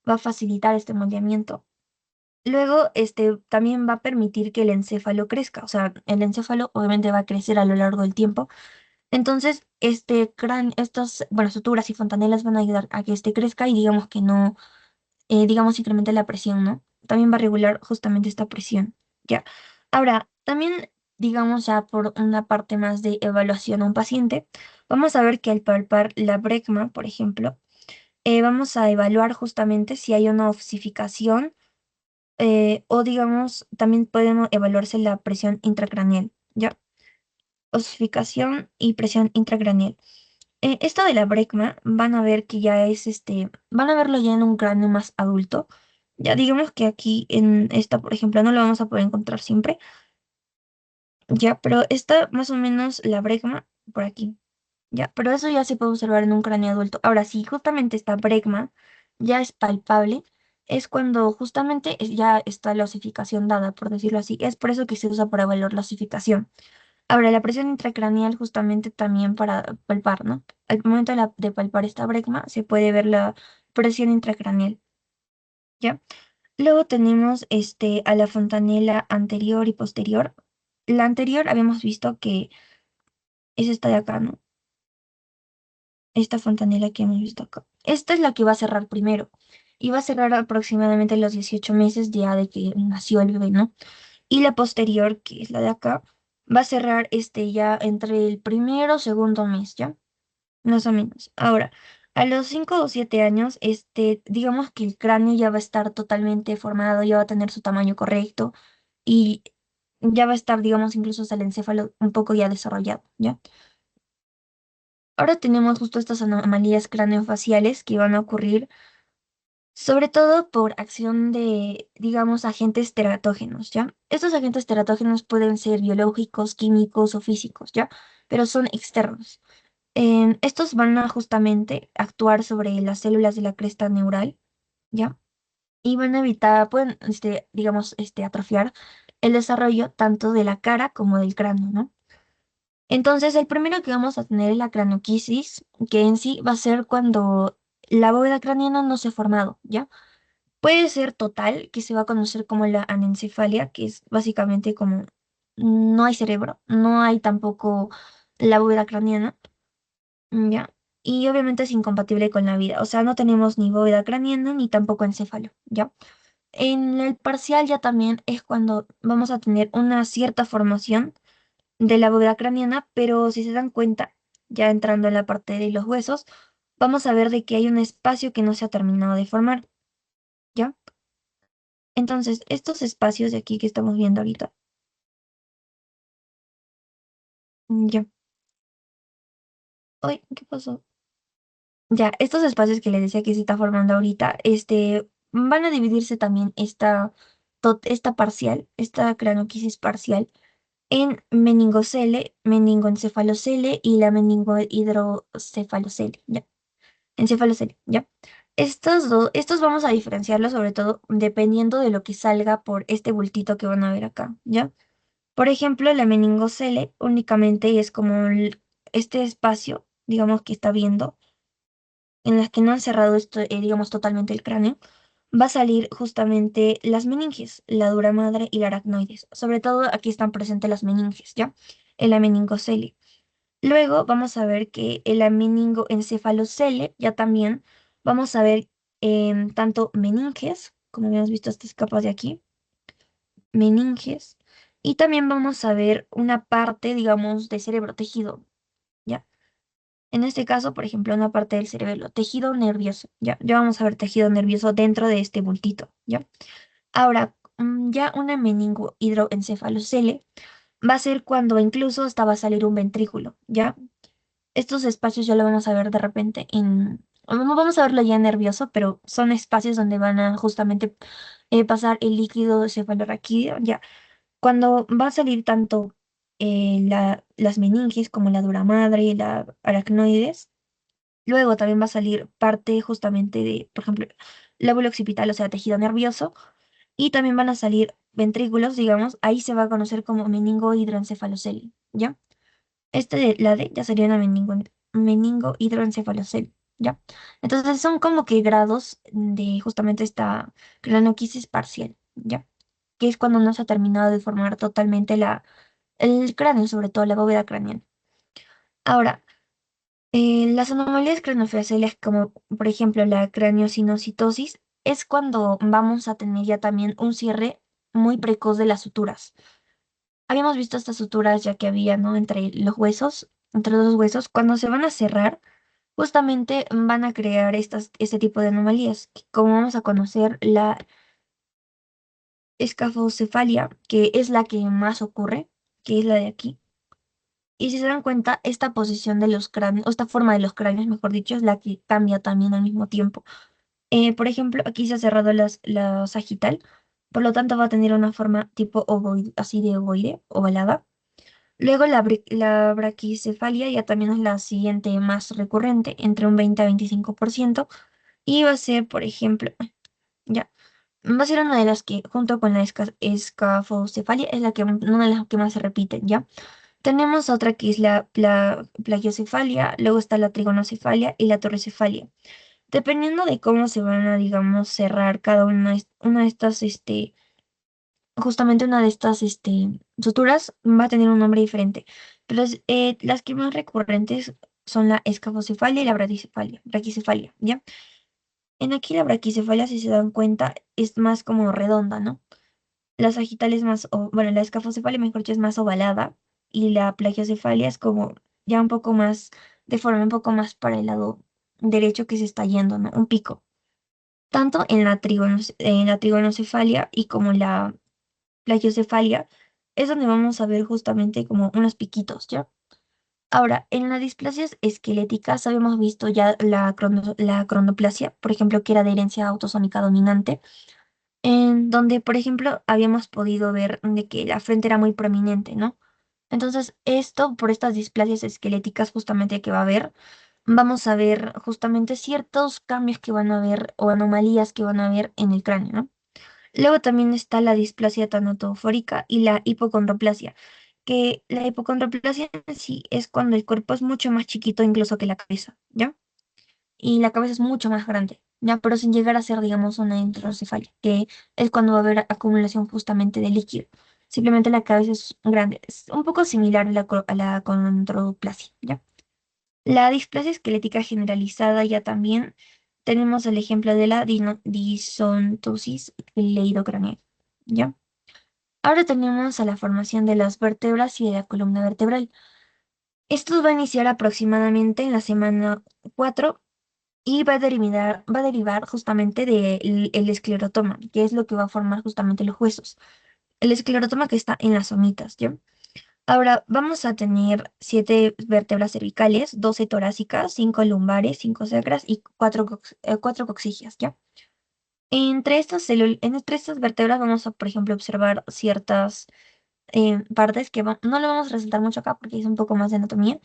va a facilitar este moldeamiento. Luego, también va a permitir que el encéfalo crezca. O sea, el encéfalo obviamente va a crecer a lo largo del tiempo entonces, estas, bueno, suturas y fontanelas van a ayudar a que este crezca y digamos que no, digamos, incremente la presión, ¿no? También va a regular justamente esta presión, ¿ya? Ahora, también, digamos, ya por una parte más de evaluación a un paciente, vamos a ver que al palpar la brecma, por ejemplo, vamos a evaluar justamente si hay una osificación o, digamos, también podemos evaluarse la presión intracraneal, ¿ya? Osificación y presión intracraneal. Esto de la brecma van a ver que ya es van a verlo ya en un cráneo más adulto. Ya digamos que aquí en esta, por ejemplo, no lo vamos a poder encontrar siempre, ya, pero está más o menos la brecma por aquí, ya, pero eso ya se puede observar en un cráneo adulto. Ahora, si justamente esta brecma ya es palpable, es cuando justamente ya está la osificación dada, por decirlo así. Es por eso que se usa para evaluar la osificación. Ahora, la presión intracraneal justamente también para palpar, ¿no? Al momento de palpar esta brecma se puede ver la presión intracraneal, ¿ya? Luego tenemos a la fontanela anterior y posterior. La anterior habíamos visto que es esta de acá, ¿no? Esta fontanela que hemos visto acá. Esta es la que va a cerrar primero y va a cerrar aproximadamente a los 18 meses ya de que nació el bebé, ¿no? Y la posterior, que es la de acá, va a cerrar ya entre el primero o segundo mes, ¿ya? Más o menos. Ahora, a los 5 o 7 años, digamos que el cráneo ya va a estar totalmente formado, ya va a tener su tamaño correcto y ya va a estar, digamos, incluso hasta el encéfalo un poco ya desarrollado, ¿ya? Ahora tenemos justo estas anomalías craneofaciales que van a ocurrir sobre todo por acción de, digamos, agentes teratógenos, ¿ya? Estos agentes teratógenos pueden ser biológicos, químicos o físicos, ¿ya? Pero son externos. Estos van a justamente actuar sobre las células de la cresta neural, ¿ya? Y van a evitar, pueden, digamos, atrofiar el desarrollo tanto de la cara como del cráneo, ¿no? Entonces, el primero que vamos a tener es la cranioquisis, que en sí va a ser cuando la bóveda craneana no se ha formado, ¿ya? Puede ser total, que se va a conocer como la anencefalia, que es básicamente como no hay cerebro, no hay tampoco la bóveda craneana. Ya. Y obviamente es incompatible con la vida. O sea, no tenemos ni bóveda craneana ni tampoco encéfalo, ¿ya? En el parcial ya también es cuando vamos a tener una cierta formación de la bóveda craneana, pero si se dan cuenta, ya entrando en la parte de los huesos, vamos a ver de que hay un espacio que no se ha terminado de formar, ¿ya? Entonces, estos espacios de aquí que estamos viendo ahorita, ya. Uy, ¿qué pasó? Ya, estos espacios que les decía que se está formando ahorita, van a dividirse también esta parcial, esta cranoquisis parcial, en meningocele, meningoencefalocele y la meningohidrocefalocele, ¿ya? Encefalocele, ¿ya? Estos vamos a diferenciarlos sobre todo dependiendo de lo que salga por este bultito que van a ver acá, ¿ya? Por ejemplo, la meningocele únicamente es como este espacio, digamos que está viendo en las que no han cerrado esto, digamos, totalmente el cráneo, va a salir justamente las meninges, la dura madre y la aracnoides. Sobre todo aquí están presentes las meninges, ¿ya? En la meningocele. Luego vamos a ver que en la meningoencefalocele ya también vamos a ver tanto meninges, como habíamos visto estas capas de aquí, meninges, y también vamos a ver una parte, digamos, de cerebro tejido, ¿ya? En este caso, por ejemplo, una parte del cerebelo, tejido nervioso, ¿ya? Ya vamos a ver tejido nervioso dentro de este bultito, ¿ya? Ahora, ya una meningohidroencefalocele va a ser cuando incluso hasta va a salir un ventrículo, ¿ya? Estos espacios ya lo vamos a ver de repente no vamos a verlo ya nervioso, pero son espacios donde van a justamente pasar el líquido cefalorraquídeo, ¿ya? Cuando va a salir tanto las meninges como la dura madre y la aracnoides, luego también va a salir parte justamente de, por ejemplo, lóbulo occipital, o sea, tejido nervioso, y también van a salir ventrículos, digamos, ahí se va a conocer como meningohidroencefalocele, ¿ya? La D ya sería una meningohidroencefalocele, ¿ya? Entonces son como que grados de justamente esta cranioquisis parcial, ¿ya? Que es cuando no se ha terminado de formar totalmente el cráneo, sobre todo la bóveda craneal. Ahora, las anomalías craneofaciales, como por ejemplo la craniosinocitosis, es cuando vamos a tener ya también un cierre muy precoz de las suturas. Habíamos visto estas suturas ya que había, ¿no? Entre los huesos, entre los dos huesos, cuando se van a cerrar, justamente van a crear este tipo de anomalías, como vamos a conocer la escafocefalia, que es la que más ocurre, que es la de aquí. Y si se dan cuenta, esta posición de los cráneos, o esta forma de los cráneos, mejor dicho, es la que cambia también al mismo tiempo. Por ejemplo, aquí se ha cerrado la sagital, por lo tanto va a tener una forma tipo ovoide, así de ovoide, ovalada. Luego la braquicefalia ya también es la siguiente más recurrente, entre un 20 a 25%, y va a ser, por ejemplo, ya, va a ser una de las que, junto con la escafocefalia, es una de las que más se repiten, ¿ya? Tenemos otra que es la plagiocefalia, luego está la trigonocefalia y la torricefalia. Dependiendo de cómo se van a, digamos, cerrar cada una de estas, justamente una de estas, suturas va a tener un nombre diferente. Pero las que más recurrentes son la escafocefalia y la braquicefalia, ¿ya? En aquí la braquicefalia, si se dan cuenta, es más como redonda, ¿no? La sagital es más, bueno, la escafocefalia, mejor dicho, es más ovalada y la plagiocefalia es como ya un poco más, de forma un poco más para el lado derecho que se está yendo, ¿no? Un pico. Tanto en la trigonocefalia y como la plagiocefalia es donde vamos a ver justamente como unos piquitos, ¿ya? Ahora, en las displasias esqueléticas habíamos visto ya la cronoplasia, por ejemplo, que era de herencia autosómica dominante, en donde, por ejemplo, habíamos podido ver de que la frente era muy prominente, ¿no? Entonces, por estas displasias esqueléticas justamente que va a haber, vamos a ver justamente ciertos cambios que van a haber o anomalías que van a haber en el cráneo, ¿no? Luego también está la displasia tanatofórica y la hipocondroplasia, que la hipocondroplasia en sí es cuando el cuerpo es mucho más chiquito incluso que la cabeza, ¿ya? Y la cabeza es mucho más grande, ¿ya? Pero sin llegar a ser, digamos, una hidrocefalia, que es cuando va a haber acumulación justamente de líquido. Simplemente la cabeza es grande, es un poco similar a la condroplasia, ¿ya? La displasia esquelética generalizada ya también tenemos el ejemplo de la disontosis leidocraneal, ¿ya? Ahora tenemos a la formación de las vértebras y de la columna vertebral. Esto va a iniciar aproximadamente en la semana 4 y va a derivar justamente del el esclerotoma, que es lo que va a formar justamente los huesos. El esclerotoma que está en las somitas, ¿ya? Ahora vamos a tener 7 vértebras cervicales, 12 torácicas, 5 lumbares, 5 sacras y 4 coxígeas, ¿ya? Entre estas vértebras vamos a, por ejemplo, observar ciertas partes que no lo vamos a resaltar mucho acá porque es un poco más de anatomía,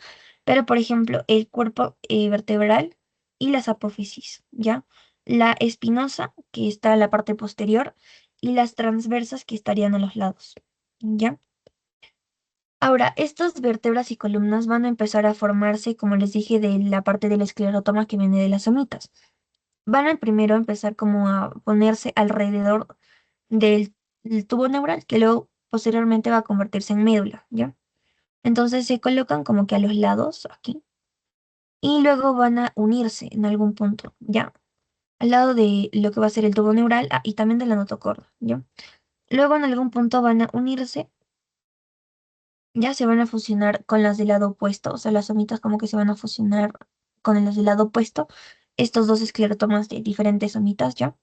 pero por ejemplo, el cuerpo vertebral y las apófisis, ¿ya? La espinosa, que está en la parte posterior, y las transversas que estarían a los lados, ¿ya? Ahora, estas vértebras y columnas van a empezar a formarse, como les dije, de la parte del esclerotoma que viene de las somitas. Van a primero empezar como a ponerse alrededor del tubo neural, que luego posteriormente va a convertirse en médula, ¿ya? Entonces se colocan como que a los lados, aquí, y luego van a unirse en algún punto, ¿ya? Al lado de lo que va a ser el tubo neural, y también de la notocorda, ¿ya? Luego en algún punto van a unirse ya se van a fusionar con las del lado opuesto, o sea, las somitas como que se van a fusionar con las del lado opuesto, estos dos esclerotomas de diferentes somitas, ¿ya?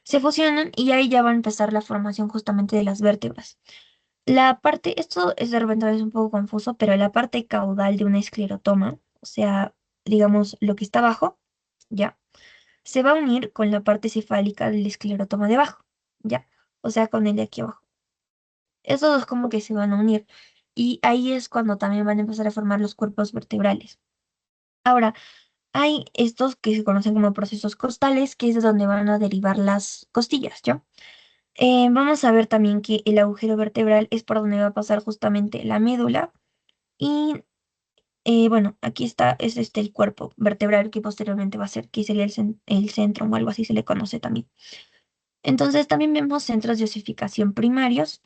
Se fusionan y ahí ya va a empezar la formación justamente de las vértebras. La parte, esto es de repente a veces un poco confuso, pero la parte caudal de una esclerotoma, o sea, digamos lo que está abajo, ¿ya? Se va a unir con la parte cefálica del esclerotoma de abajo, ¿ya? O sea, con el de aquí abajo. Esos dos como que se van a unir. Y ahí es cuando también van a empezar a formar los cuerpos vertebrales. Ahora, hay estos que se conocen como procesos costales, que es de donde van a derivar las costillas, ¿ya? Vamos a ver también que el agujero vertebral es por donde va a pasar justamente la médula. Y bueno, aquí está, es este el cuerpo vertebral que posteriormente va a ser, que sería el centro o algo así se le conoce también. Entonces también vemos centros de osificación primarios.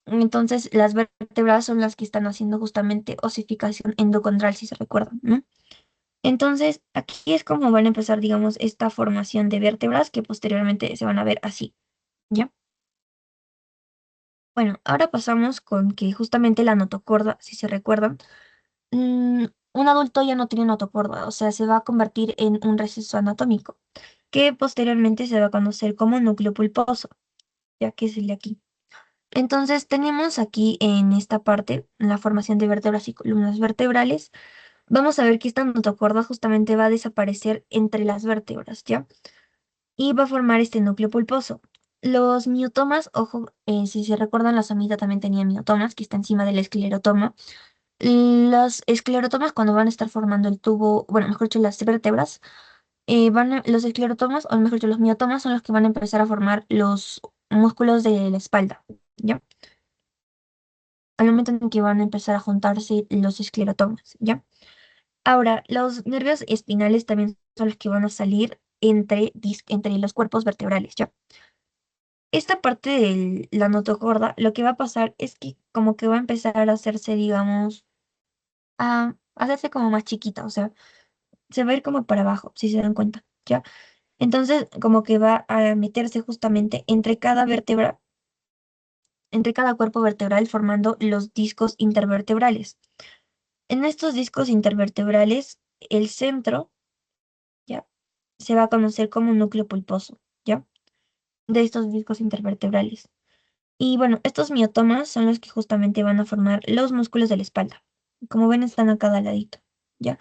Entonces las vértebras son las que están haciendo justamente osificación endocondral, si se recuerdan, ¿no? Entonces aquí es como van a empezar, digamos, esta formación de vértebras que posteriormente se van a ver así, ¿ya? Bueno, ahora pasamos con que justamente la notocorda, si se recuerdan, un adulto ya no tiene notocorda, o sea, se va a convertir en un receso anatómico, que posteriormente se va a conocer como núcleo pulposo, ya que es el de aquí. Entonces tenemos aquí en esta parte la formación de vértebras y columnas vertebrales. Vamos a ver que esta notocorda justamente va a desaparecer entre las vértebras, ¿ya? Y va a formar este núcleo pulposo. Los miotomas, ojo, si se recuerdan, la somita también tenía miotomas, que está encima del esclerotoma. Los esclerotomas cuando van a estar formando el tubo, bueno, mejor dicho, las vértebras, los esclerotomas, o mejor dicho, los miotomas son los que van a empezar a formar los músculos de la espalda, ¿ya? Al momento en que van a empezar a juntarse los esclerotomas, ¿ya? Ahora, los nervios espinales también son los que van a salir entre los cuerpos vertebrales, ¿ya? Esta parte de la notocorda, lo que va a pasar es que como que va a empezar a hacerse, digamos, a hacerse como más chiquita, o sea, se va a ir como para abajo, si se dan cuenta, ¿ya? Entonces, como que va a meterse justamente entre cada vértebra, entre cada cuerpo vertebral, formando los discos intervertebrales. En estos discos intervertebrales, el centro, ¿ya? Se va a conocer como un núcleo pulposo, ¿ya? De estos discos intervertebrales. Y bueno, estos miotomas son los que justamente van a formar los músculos de la espalda. Como ven, están a cada ladito, ¿ya?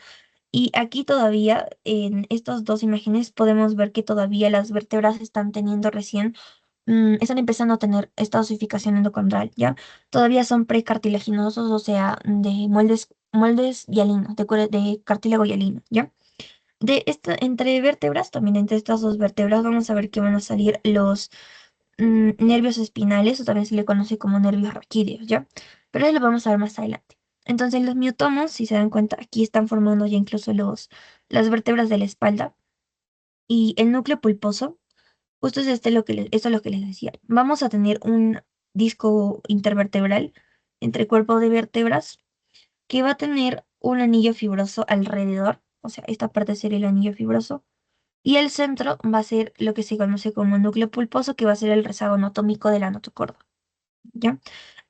Y aquí todavía, en estas dos imágenes, podemos ver que todavía las vértebras están teniendo recién, están empezando a tener esta osificación endocondral, ¿ya? Todavía son precartilaginosos, o sea, de moldes hialinos, de cartílago hialino, ¿ya? Entre vértebras, también entre estas dos vértebras, vamos a ver que van a salir los nervios espinales, o también se le conoce como nervios raquídeos, ¿ya? Pero eso lo vamos a ver más adelante. Entonces, los miotomos, si se dan cuenta, aquí están formando ya incluso las vértebras de la espalda. Y el núcleo pulposo, justo es esto es lo que les decía. Vamos a tener un disco intervertebral entre cuerpo de vértebras que va a tener un anillo fibroso alrededor, o sea, esta parte sería el anillo fibroso, y el centro va a ser lo que se conoce como núcleo pulposo, que va a ser el rezago anatómico de la notocorda, ¿ya?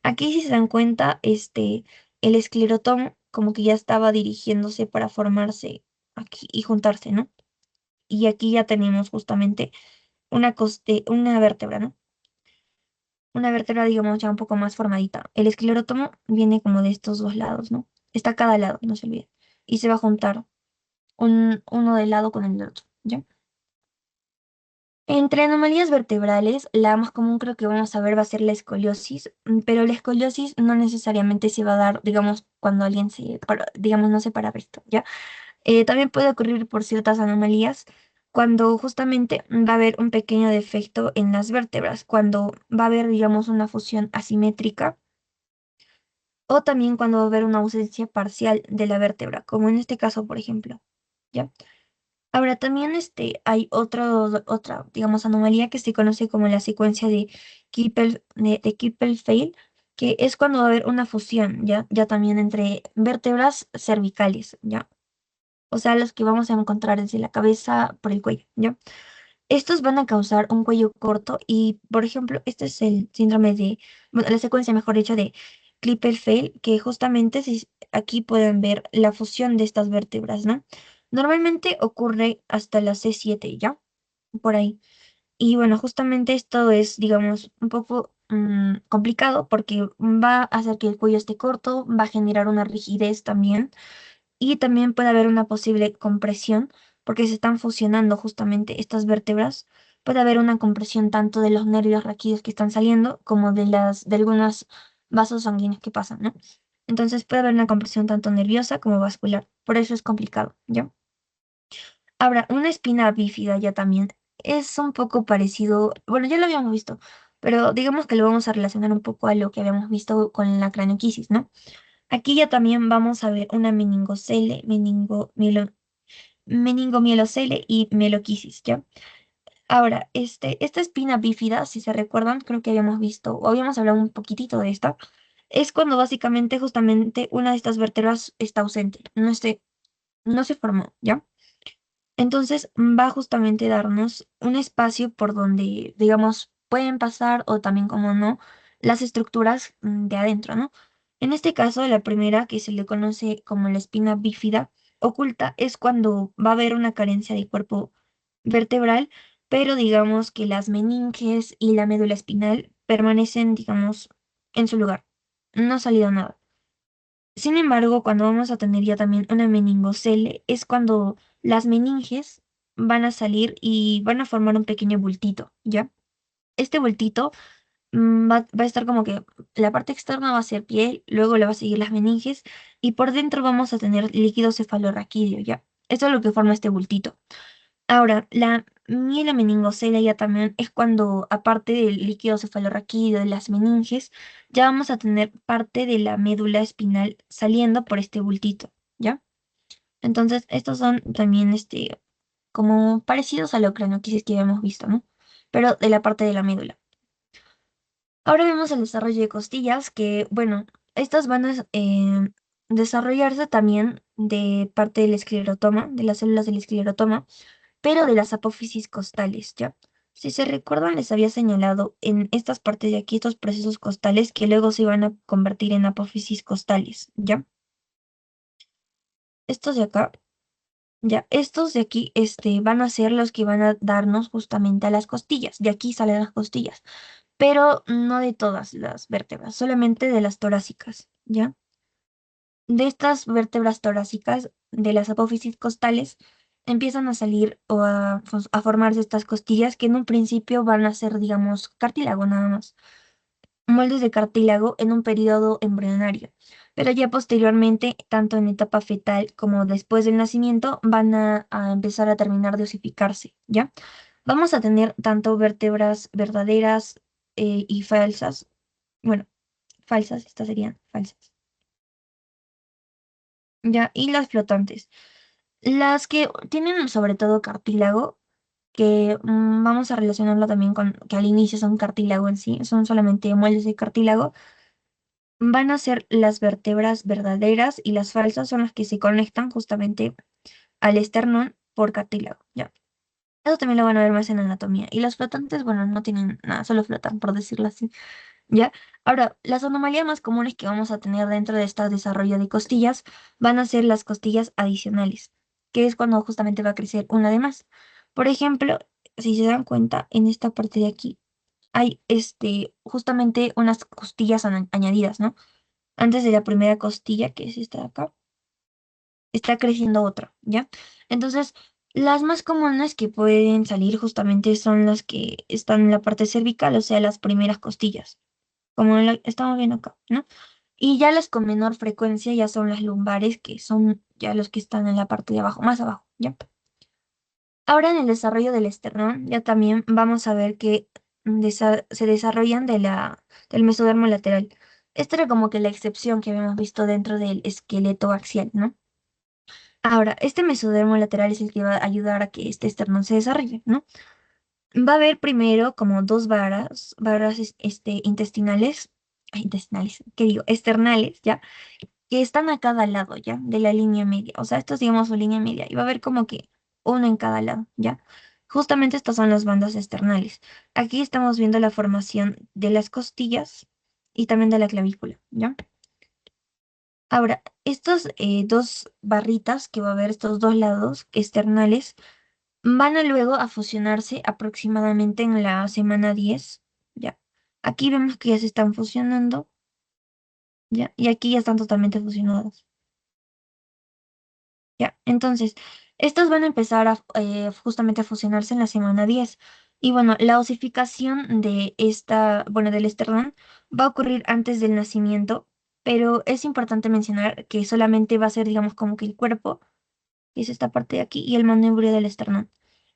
Aquí, si se dan cuenta, el esclerotomo como que ya estaba dirigiéndose para formarse aquí y juntarse, ¿no? Y aquí ya tenemos justamente una vértebra, ¿no? Una vértebra, digamos, ya un poco más formadita. El esclerotomo viene como de estos dos lados, ¿no? Está a cada lado, no se olviden. Y se va a juntar uno del lado con el otro, ¿ya? Entre anomalías vertebrales, la más común creo que vamos a ver va a ser la escoliosis, pero la escoliosis no necesariamente se va a dar, digamos, cuando alguien digamos, no se para recto, ¿ya? También puede ocurrir por ciertas anomalías, cuando justamente va a haber un pequeño defecto en las vértebras, cuando va a haber, digamos, una fusión asimétrica, o también cuando va a haber una ausencia parcial de la vértebra, como en este caso, por ejemplo, ¿ya? Ahora también hay otra, digamos, anomalía que se conoce como la secuencia de Klippel-Feil, que es cuando va a haber una fusión, ¿ya? Ya también entre vértebras cervicales, ¿ya? O sea, los que vamos a encontrar desde la cabeza por el cuello, ¿ya? Estos van a causar un cuello corto y, por ejemplo, este es el síndrome bueno, la secuencia, mejor dicho, de Klippel-Feil, que justamente aquí pueden ver la fusión de estas vértebras, ¿no? Normalmente ocurre hasta la C7, ¿ya? Por ahí. Y bueno, justamente esto es, digamos, un poco complicado porque va a hacer que el cuello esté corto, va a generar una rigidez también y también puede haber una posible compresión porque se están fusionando justamente estas vértebras. Puede haber una compresión tanto de los nervios raquídeos que están saliendo como de algunos vasos sanguíneos que pasan, ¿no? Entonces puede haber una compresión tanto nerviosa como vascular. Por eso es complicado, ¿ya? Ahora, una espina bífida ya también es un poco parecido, bueno, ya lo habíamos visto, pero digamos que lo vamos a relacionar un poco a lo que habíamos visto con la cranioquisis, ¿no? Aquí ya también vamos a ver una meningocele, meningomielocele y mieloquisis, ¿ya? Ahora, esta espina bífida, si se recuerdan, creo que habíamos visto o habíamos hablado un poquitito de esta, es cuando básicamente justamente una de estas vértebras está ausente, no se formó, ¿ya? Entonces va justamente a darnos un espacio por donde, digamos, pueden pasar o también, como no, las estructuras de adentro, ¿no? En este caso, la primera, que se le conoce como la espina bífida oculta, es cuando va a haber una carencia de cuerpo vertebral, pero digamos que las meninges y la médula espinal permanecen, digamos, en su lugar. No ha salido nada. Sin embargo, cuando vamos a tener ya también una meningocele, es cuando las meninges van a salir y van a formar un pequeño bultito, ¿ya? Este bultito va a estar como que la parte externa va a ser piel, luego le va a seguir las meninges y por dentro vamos a tener líquido cefalorraquídeo, ¿ya? Eso es lo que forma este bultito. Ahora, la mielomeningocele ya también es cuando, aparte del líquido cefalorraquídeo de las meninges, ya vamos a tener parte de la médula espinal saliendo por este bultito, ¿ya? Entonces, estos son también, como parecidos a la cranioquisis que habíamos visto, ¿no? Pero de la parte de la médula. Ahora vemos el desarrollo de costillas, que, bueno, estas van a desarrollarse también de parte del esclerotoma, de las células del esclerotoma, pero de las apófisis costales, ¿ya? Si se recuerdan, les había señalado en estas partes de aquí, estos procesos costales que luego se van a convertir en apófisis costales, ¿ya? Estos de acá, ya, estos de aquí, van a ser los que van a darnos justamente a las costillas. De aquí salen las costillas, pero no de todas las vértebras, solamente de las torácicas, ¿ya? De estas vértebras torácicas, de las apófisis costales, empiezan a salir o a formarse estas costillas que en un principio van a ser, digamos, cartílago nada más, moldes de cartílago en un periodo embrionario, pero ya posteriormente, tanto en etapa fetal como después del nacimiento, van a empezar a terminar de osificarse, ¿ya? Vamos a tener tanto vértebras verdaderas y falsas, bueno, falsas, estas serían falsas, ¿ya? Y las flotantes. Las que tienen sobre todo cartílago, que vamos a relacionarlo también con que al inicio son cartílago en sí, son solamente moldes de cartílago, van a ser las vértebras verdaderas y las falsas son las que se conectan justamente al esternón por cartílago, ¿ya? Eso también lo van a ver más en anatomía. Y las flotantes, bueno, no tienen nada, solo flotan, por decirlo así. ¿Ya? Ahora, las anomalías más comunes que vamos a tener dentro de este desarrollo de costillas van a ser las costillas adicionales, que es cuando justamente va a crecer una de más. Por ejemplo, si se dan cuenta, en esta parte de aquí hay justamente unas costillas añadidas, ¿no? Antes de la primera costilla, que es esta de acá, está creciendo otra, ¿ya? Entonces, las más comunes que pueden salir justamente son las que están en la parte cervical, o sea, las primeras costillas como estamos viendo acá, ¿no? Y ya las con menor frecuencia ya son las lumbares, que son ya los que están en la parte de abajo, más abajo, ¿ya? Ahora en el desarrollo del esternón, ya también vamos a ver que se desarrollan del mesodermo lateral. Esta era como que la excepción que habíamos visto dentro del esqueleto axial, ¿no? Ahora, este mesodermo lateral es el que va a ayudar a que este esternón se desarrolle, ¿no? Va a haber primero como dos varas intestinales, ¿qué digo? Externales, ¿ya? Que están a cada lado, ¿ya? De la línea media. O sea, esto es, digamos, su línea media. Y va a haber como que uno en cada lado, ¿ya? Justamente estas son las bandas externales. Aquí estamos viendo la formación de las costillas y también de la clavícula, ¿ya? Ahora, estos dos barritas que va a haber, estos dos lados externales, van a luego a fusionarse aproximadamente en la semana 10. Ya. Aquí vemos que ya se están fusionando, ya, y aquí ya están totalmente fusionados. Ya, entonces, estos van a empezar a, justamente a fusionarse en la semana 10. Y bueno, la osificación de esta, bueno, del esternón va a ocurrir antes del nacimiento, pero es importante mencionar que solamente va a ser, digamos, como que el cuerpo, que es esta parte de aquí, y el manubrio del esternón.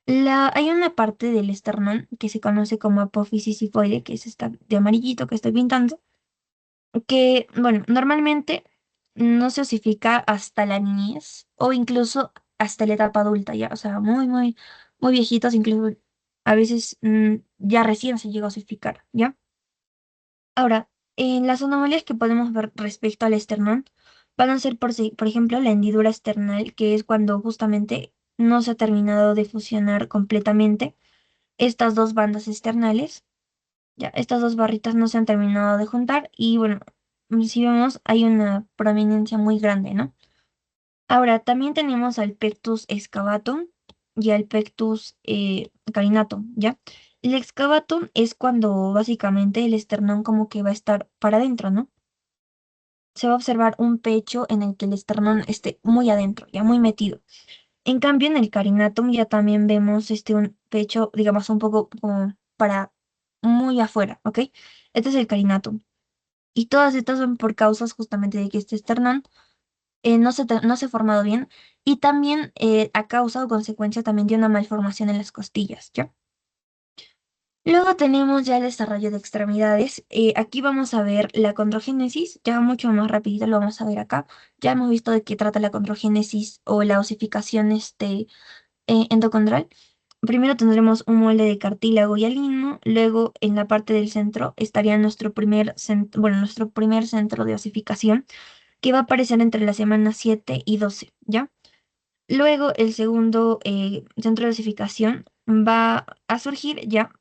Hay una parte del esternón que se conoce como apófisis sifoide, que es esta de amarillito que estoy pintando, que, bueno, normalmente no se osifica hasta la niñez o incluso hasta la etapa adulta, ya, o sea, muy viejitos, incluso a veces ya recién se llega a osificar, ¿ya? Ahora, en las anomalías que podemos ver respecto al esternón van a ser, por ejemplo, la hendidura esternal, que es cuando justamente no se ha terminado de fusionar completamente estas dos bandas externales. Ya, estas dos barritas no se han terminado de juntar y bueno, si vemos hay una prominencia muy grande, ¿no? Ahora, también tenemos al pectus excavatum y al pectus carinatum, ¿ya? El excavatum es cuando básicamente el esternón como que va a estar para adentro, ¿no? Se va a observar un pecho en el que el esternón esté muy adentro, ya muy metido. En cambio, en el carinatum ya también vemos un pecho, digamos, un poco como para muy afuera, ¿ok? Este es el carinatum. Y todas estas son por causas justamente de que este esternón no se ha formado bien y también a causa o consecuencia también de una malformación en las costillas, ¿ya? Luego tenemos ya el desarrollo de extremidades. Aquí vamos a ver la condrogénesis, ya mucho más rapidito lo vamos a ver acá. Ya hemos visto de qué trata la condrogénesis o la osificación endocondral. Primero tendremos un molde de cartílago y hialino, luego en la parte del centro estaría nuestro primer centro de osificación, que va a aparecer entre las semanas 7 y 12, ¿ya? Luego el segundo centro de osificación va a surgir ya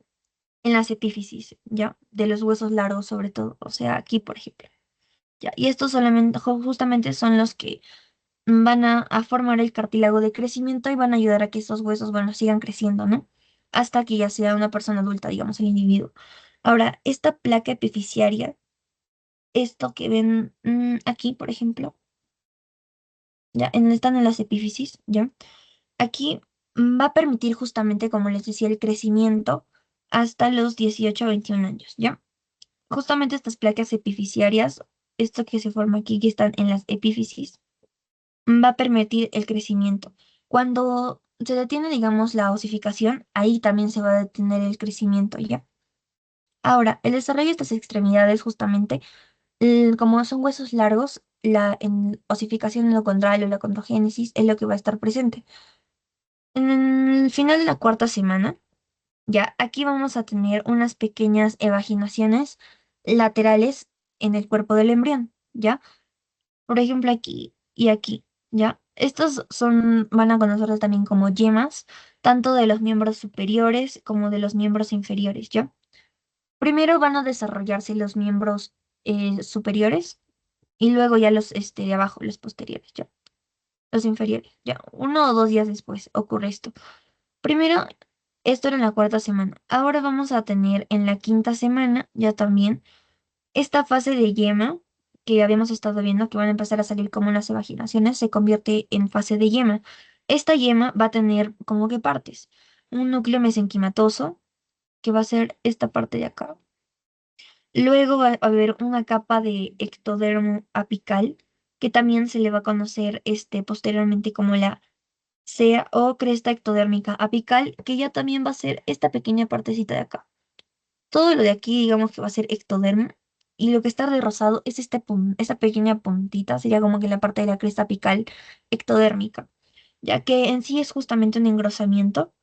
en las epífisis, ¿ya? De los huesos largos sobre todo, o sea, aquí por ejemplo, ¿ya? Y estos solamente, justamente son los que van a formar el cartílago de crecimiento y van a ayudar a que estos huesos, bueno, sigan creciendo, ¿no? Hasta que ya sea una persona adulta, digamos, el individuo. Ahora, esta placa epifisiaria, esto que ven aquí, por ejemplo, ya están en las epífisis, ¿ya? Aquí va a permitir justamente, como les decía, el crecimiento hasta los 18 a 21 años, ¿ya? Justamente estas placas epifisiarias, esto que se forma aquí, que están en las epífisis, va a permitir el crecimiento. Cuando se detiene, digamos, la osificación, ahí también se va a detener el crecimiento, ¿ya? Ahora, el desarrollo de estas extremidades, justamente, como son huesos largos, la osificación endocondral o la condrogénesis es lo que va a estar presente. En el final de la cuarta semana, ya aquí vamos a tener unas pequeñas evaginaciones laterales en el cuerpo del embrión, ¿ya? Por ejemplo, aquí y aquí, ¿ya? Van a conocerlos también como yemas, tanto de los miembros superiores como de los miembros inferiores, ¿ya? Primero van a desarrollarse los miembros superiores y luego ya de abajo, los posteriores, ¿ya? Los inferiores, ¿ya? 1 o 2 días después ocurre esto. Primero, esto era en la cuarta semana. Ahora vamos a tener en la quinta semana ya también esta fase de yema que habíamos estado viendo que van a empezar a salir como unas evaginaciones, se convierte en fase de yema. Esta yema va a tener como que partes. Un núcleo mesenquimatoso, que va a ser esta parte de acá. Luego va a haber una capa de ectodermo apical, que también se le va a conocer posteriormente como la sea o cresta ectodérmica apical, que ya también va a ser esta pequeña partecita de acá. Todo lo de aquí, digamos que va a ser ectodermo, y lo que está de rosado es esta pequeña puntita, sería como que la parte de la cresta apical ectodérmica, ya que en sí es justamente un engrosamiento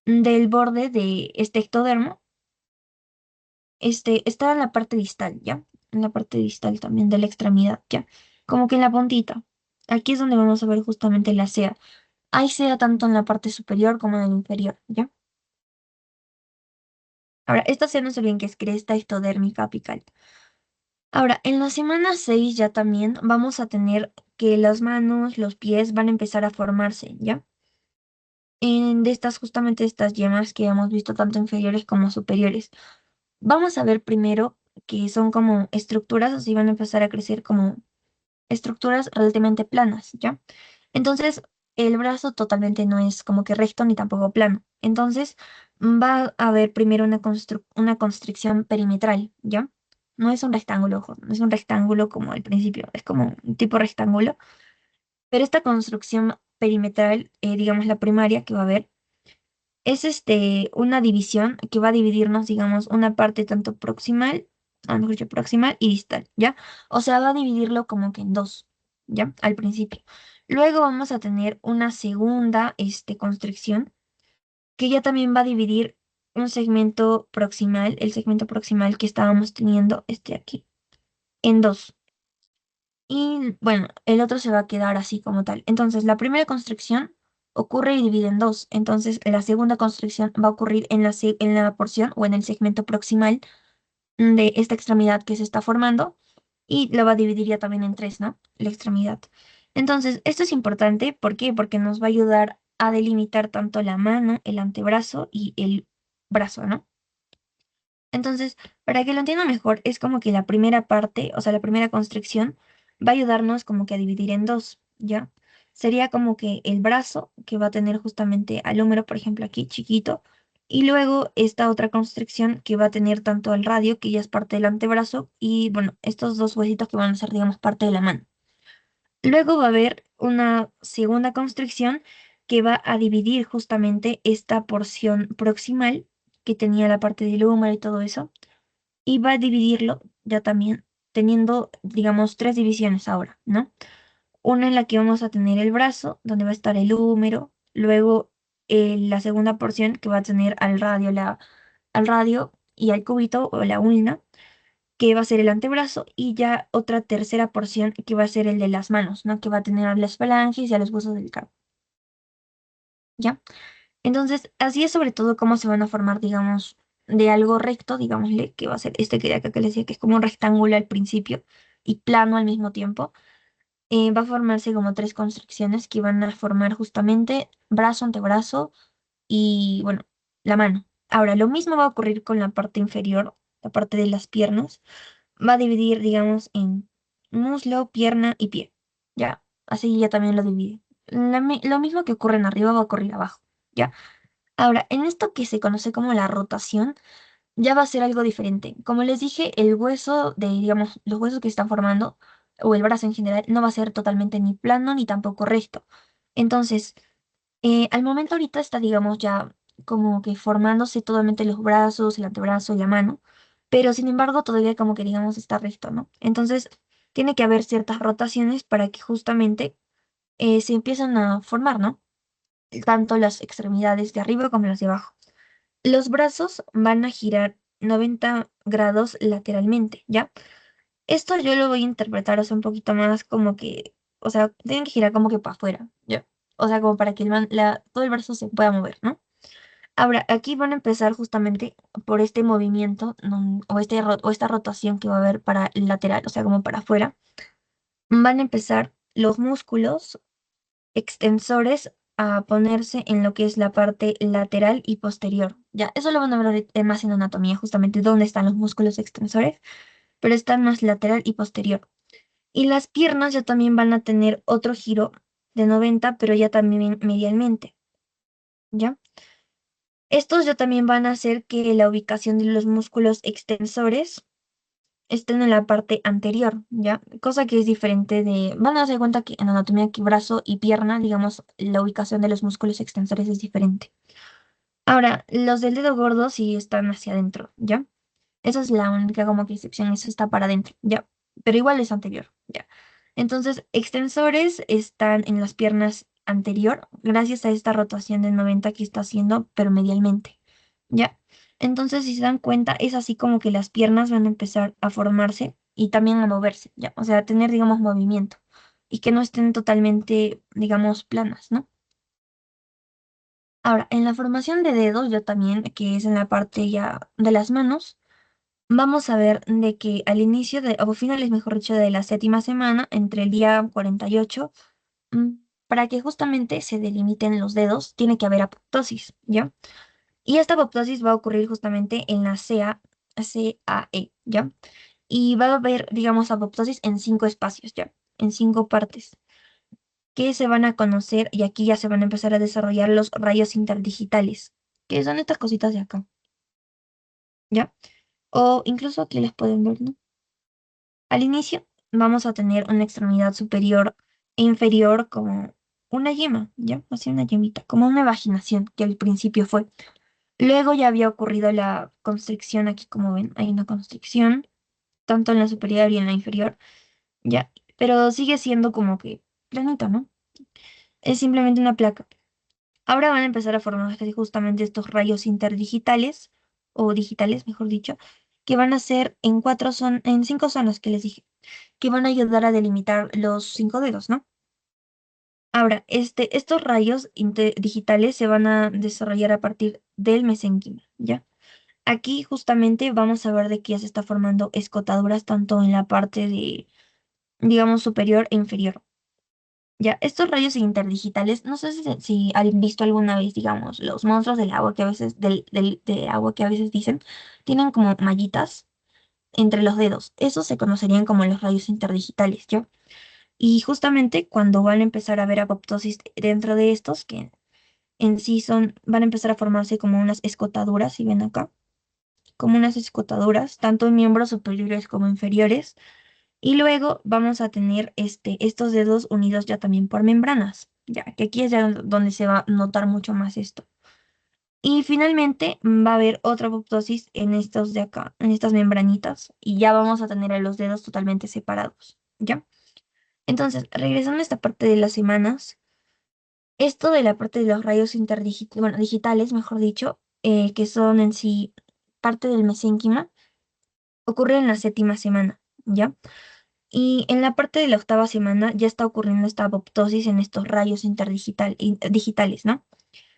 del borde de este ectodermo. Está en la parte distal, ¿ya? En la parte distal también de la extremidad, ¿ya? Como que en la puntita. Aquí es donde vamos a ver justamente la sea. Hay sea tanto en la parte superior como en el inferior, ¿ya? Ahora, esta sea no sé bien qué es cresta ectodérmica apical. Ahora, en la semana 6 ya también vamos a tener que las manos, los pies van a empezar a formarse, ¿ya? De estas, justamente estas yemas que hemos visto tanto inferiores como superiores. Vamos a ver primero que son como estructuras, así van a empezar a crecer como estructuras relativamente planas, ¿ya? Entonces, el brazo totalmente no es como que recto ni tampoco plano. Entonces, va a haber primero una constricción perimetral, ¿ya? No es un rectángulo, ojo, no es un rectángulo como al principio, es como un tipo rectángulo, pero esta construcción perimetral, digamos la primaria que va a haber, es una división que va a dividirnos, digamos, una parte tanto proximal, mejor dicho, proximal y distal, ¿ya? O sea, va a dividirlo como que en dos, ¿ya? Al principio. Luego vamos a tener una segunda, constricción que ya también va a dividir un segmento proximal, el segmento proximal que estábamos teniendo, este aquí, en dos. Y bueno, el otro se va a quedar así como tal. Entonces, la primera constricción ocurre y divide en dos. Entonces, la segunda constricción va a ocurrir en la porción o en el segmento proximal de esta extremidad que se está formando y lo va a dividir ya también en tres, ¿no? La extremidad. Entonces, esto es importante. ¿Por qué? Porque nos va a ayudar a delimitar tanto la mano, el antebrazo y el brazo, ¿no? Entonces, para que lo entienda mejor, es como que la primera parte, o sea, la primera constricción, va a ayudarnos como que a dividir en dos, ¿ya? Sería como que el brazo, que va a tener justamente al húmero, por ejemplo, aquí chiquito, y luego esta otra constricción que va a tener tanto al radio, que ya es parte del antebrazo, y bueno, estos dos huesitos que van a ser, digamos, parte de la mano. Luego va a haber una segunda constricción que va a dividir justamente esta porción proximal que tenía la parte del húmero y todo eso y va a dividirlo ya también teniendo, digamos, tres divisiones ahora, ¿no? Una en la que vamos a tener el brazo, donde va a estar el húmero, luego la segunda porción que va a tener al radio y al cúbito o la ulna, que va a ser el antebrazo, y ya otra tercera porción que va a ser el de las manos, ¿no? Que va a tener a las falanges y a los huesos del carpo, ¿ya? Entonces, así es sobre todo cómo se van a formar, digamos, de algo recto, digámosle, que va a ser este que de acá que les decía que es como un rectángulo al principio y plano al mismo tiempo. Va a formarse como tres construcciones que van a formar justamente brazo, antebrazo y, bueno, la mano. Ahora, lo mismo va a ocurrir con la parte inferior, la parte de las piernas. Va a dividir, digamos, en muslo, pierna y pie. Ya, así ya también lo divide. Lo mismo que ocurre en arriba va a ocurrir abajo. ¿Ya? Ahora, en esto que se conoce como la rotación, ya va a ser algo diferente. Como les dije, el hueso digamos, los huesos que están formando, o el brazo en general, no va a ser totalmente ni plano ni tampoco recto. Entonces, al momento ahorita está, digamos, ya como que formándose totalmente los brazos, el antebrazo y la mano, pero sin embargo todavía como que, digamos, está recto, ¿no? Entonces, tiene que haber ciertas rotaciones para que justamente se empiezan a formar, ¿no? Tanto las extremidades de arriba como las de abajo. Los brazos van a girar 90 grados lateralmente, ¿ya? Esto yo lo voy a interpretar, o sea, un poquito más como que, o sea, tienen que girar como que para afuera, ¿ya? O sea, como para que todo el brazo se pueda mover, ¿no? Ahora, aquí van a empezar justamente por este movimiento, o, o esta rotación que va a haber para el lateral, o sea, como para afuera. Van a empezar los músculos extensores a ponerse en lo que es la parte lateral y posterior. Ya, eso lo van a ver más en anatomía, justamente dónde están los músculos extensores, pero están más lateral y posterior. Y las piernas ya también van a tener otro giro de 90, pero ya también medialmente, ¿ya? Estos ya también van a hacer que la ubicación de los músculos extensores estén en la parte anterior, ¿ya? Cosa que es diferente van a darse cuenta que en anatomía que brazo y pierna, digamos, la ubicación de los músculos extensores es diferente. Ahora, los del dedo gordo sí están hacia adentro, ¿ya? Esa es la única como que excepción, eso está para adentro, ¿ya? Pero igual es anterior, ¿ya? Entonces, extensores están en las piernas anterior, gracias a esta rotación de 90 que está haciendo, pero medialmente, ¿ya? Entonces, si se dan cuenta, es así como que las piernas van a empezar a formarse y también a moverse, ¿ya? O sea, a tener, digamos, movimiento y que no estén totalmente, digamos, planas, ¿no? Ahora, en la formación de dedos, ya también, que es en la parte ya de las manos, vamos a ver de que al inicio de, o finales, mejor dicho, de la séptima semana, entre el día 48, mm, para que justamente se delimiten los dedos, tiene que haber apoptosis, ¿ya? Y esta apoptosis va a ocurrir justamente en la CAE, ¿ya? Y va a haber, digamos, apoptosis en 5 espacios, ¿ya? En 5 partes que se van a conocer y aquí ya se van a empezar a desarrollar los rayos interdigitales, que son estas cositas de acá, ¿ya? O incluso aquí les pueden ver, ¿no? Al inicio vamos a tener una extremidad superior e inferior como una yema, ¿ya? Así una yemita, como una vaginación que al principio fue. Luego ya había ocurrido la constricción aquí, como ven, hay una constricción, tanto en la superior y en la inferior, ¿ya? Pero sigue siendo como que planito, ¿no? Es simplemente una placa. Ahora van a empezar a formarse justamente estos rayos interdigitales, o digitales, mejor dicho, que van a ser en 5 zonas que les dije, que van a ayudar a delimitar los 5 dedos, ¿no? Ahora, estos rayos digitales se van a desarrollar a partir del mesénquima, ¿ya? Aquí justamente vamos a ver de que ya se está formando escotaduras tanto en la parte de, digamos, superior e inferior. Ya, estos rayos interdigitales, no sé si han visto alguna vez, digamos, los monstruos del agua que a veces, de agua que a veces dicen, tienen como mallitas entre los dedos. Esos se conocerían como los rayos interdigitales, ¿ya? Y justamente cuando van a empezar a haber apoptosis dentro de estos, que en sí van a empezar a formarse como unas escotaduras, si ven acá, como unas escotaduras, tanto en miembros superiores como inferiores. Y luego vamos a tener estos dedos unidos ya también por membranas, ya que aquí es ya donde se va a notar mucho más esto. Y finalmente va a haber otra apoptosis en estos de acá, en estas membranitas, y ya vamos a tener a los dedos totalmente separados, ¿ya? Entonces, regresando a esta parte de las semanas, esto de la parte de los rayos interdigitales, bueno, digitales, mejor dicho, que son en sí parte del mesénquima, ocurre en la séptima semana, ¿ya? Y en la parte de la octava semana ya está ocurriendo esta apoptosis en estos rayos digitales, ¿no?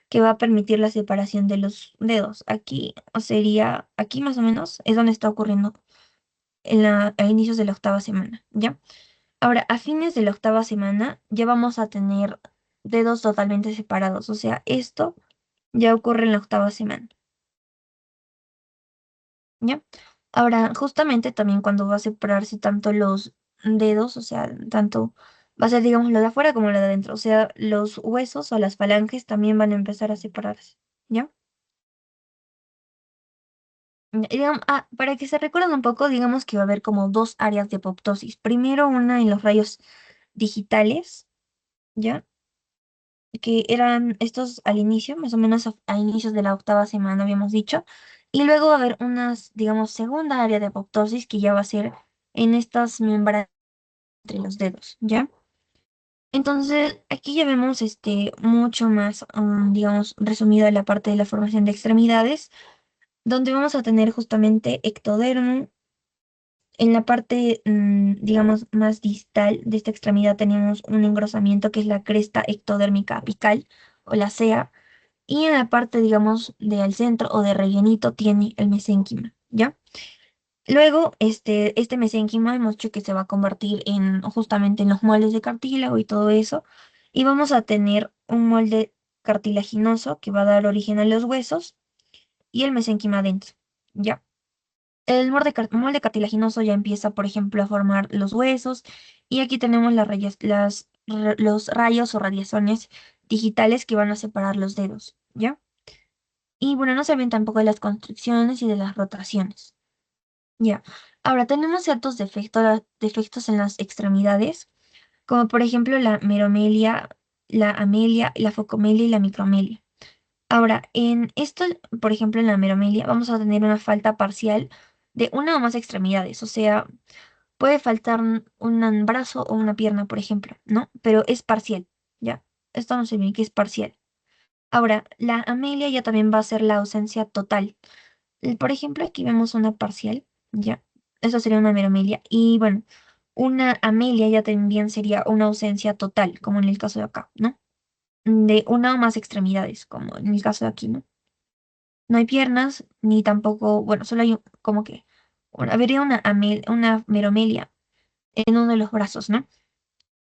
Que va a permitir la separación de los dedos. Aquí, o sería, aquí más o menos, es donde está ocurriendo a inicios de la octava semana, ¿ya? Ahora, a fines de la octava semana ya vamos a tener dedos totalmente separados, o sea, esto ya ocurre en la octava semana, ¿ya? Ahora, justamente también cuando va a separarse tanto los dedos, o sea, tanto va a ser, digamos, lo de afuera como lo de adentro, o sea, los huesos o las falanges también van a empezar a separarse, ¿ya? Para que se recuerden un poco, digamos que va a haber como dos áreas de apoptosis. Primero una en los rayos digitales, ¿ya? Que eran estos al inicio, más o menos a inicios de la octava semana, habíamos dicho. Y luego va a haber unas, digamos, segunda área de apoptosis que ya va a ser en estas membranas entre los dedos, ¿ya? Entonces, aquí ya vemos mucho más, digamos, resumido la parte de la formación de extremidades, donde vamos a tener justamente ectodermo. En la parte, digamos, más distal de esta extremidad tenemos un engrosamiento que es la cresta ectodérmica apical o la CEA. Y en la parte, digamos, del centro o de rellenito tiene el mesénquima, ¿ya? Luego, este mesénquima hemos dicho que se va a convertir en justamente en los moldes de cartílago y todo eso. Y vamos a tener un molde cartilaginoso que va a dar origen a los huesos y el mesénquima dentro, ¿ya? El molde cartilaginoso ya empieza, por ejemplo, a formar los huesos y aquí tenemos los rayos o radiaciones digitales que van a separar los dedos, ¿ya? Y bueno, no se olviden tampoco de las constricciones y de las rotaciones. Ya. Ahora tenemos ciertos defectos en las extremidades, como por ejemplo la meromelia, la amelia, la focomelia y la micromelia. Ahora, en esto, por ejemplo, en la meromelia, vamos a tener una falta parcial de una o más extremidades. O sea, puede faltar un brazo o una pierna, por ejemplo, ¿no? Pero es parcial, ¿ya? Esto no significa que es parcial. Ahora, la amelia ya también va a ser la ausencia total. Por ejemplo, aquí vemos una parcial, ¿ya? Eso sería una meromelia. Y bueno, una amelia ya también sería una ausencia total, como en el caso de acá, ¿no? De una o más extremidades, como en el caso de aquí, ¿no? No hay piernas, ni tampoco, bueno, solo hay como que habría una meromelia en uno de los brazos, ¿no?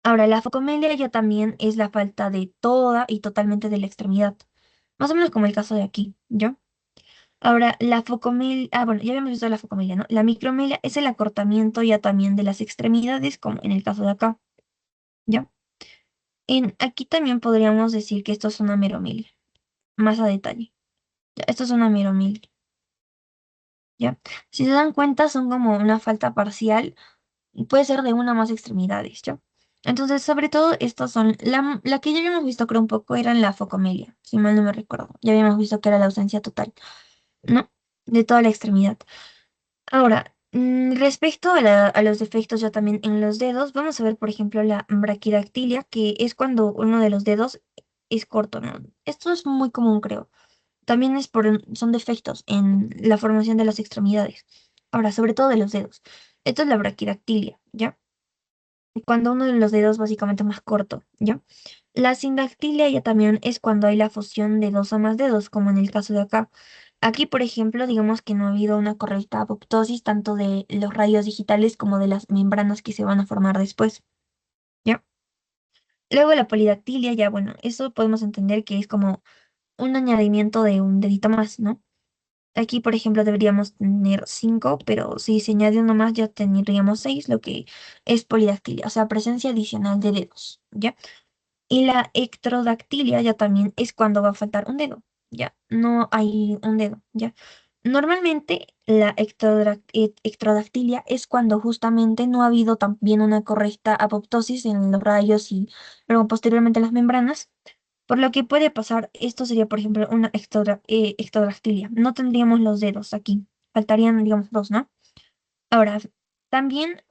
Ahora, la focomelia ya también es la falta de toda y totalmente de la extremidad, más o menos como el caso de aquí, ¿yo? Ahora, la focomelia, bueno, ya habíamos visto la focomelia, ¿no? La micromelia es el acortamiento ya también de las extremidades, como en el caso de acá, ¿ya? Aquí también podríamos decir que esto es una meromelia, más a detalle. Ya, esto es una meromelia, ¿ya? Si se dan cuenta, son como una falta parcial y puede ser de una o más extremidades, ¿ya? Entonces, sobre todo, estas son, la que ya habíamos visto, creo, un poco, era la focomelia, si mal no me recuerdo. Ya habíamos visto que era la ausencia total, ¿no? De toda la extremidad. Ahora, respecto a los defectos ya también en los dedos, vamos a ver, por ejemplo, la braquidactilia, que es cuando uno de los dedos es corto, ¿no? Esto es muy común, creo. También son defectos en la formación de las extremidades. Ahora, sobre todo de los dedos. Esto es la braquidactilia, ¿ya? Cuando uno de los dedos básicamente más corto, ¿ya? La sindactilia ya también es cuando hay la fusión de dos o más dedos, como en el caso de acá. Aquí, por ejemplo, digamos que no ha habido una correcta apoptosis tanto de los rayos digitales como de las membranas que se van a formar después, ¿ya? Luego la polidactilia, ya bueno, eso podemos entender que es como un añadimiento de un dedito más, ¿no? Aquí, por ejemplo, deberíamos tener cinco, pero si se añade uno más ya tendríamos seis, lo que es polidactilia, o sea, presencia adicional de dedos, ¿ya? Y la ectrodactilia ya también es cuando va a faltar un dedo, ¿ya? No hay un dedo, ¿ya? Normalmente la ectrodactilia es cuando justamente no ha habido también una correcta apoptosis en los rayos y luego posteriormente en las membranas. Por lo que puede pasar, esto sería, por ejemplo, una ectodactilia. No tendríamos los dedos aquí, faltarían, digamos, dos, ¿no? Ahora, también,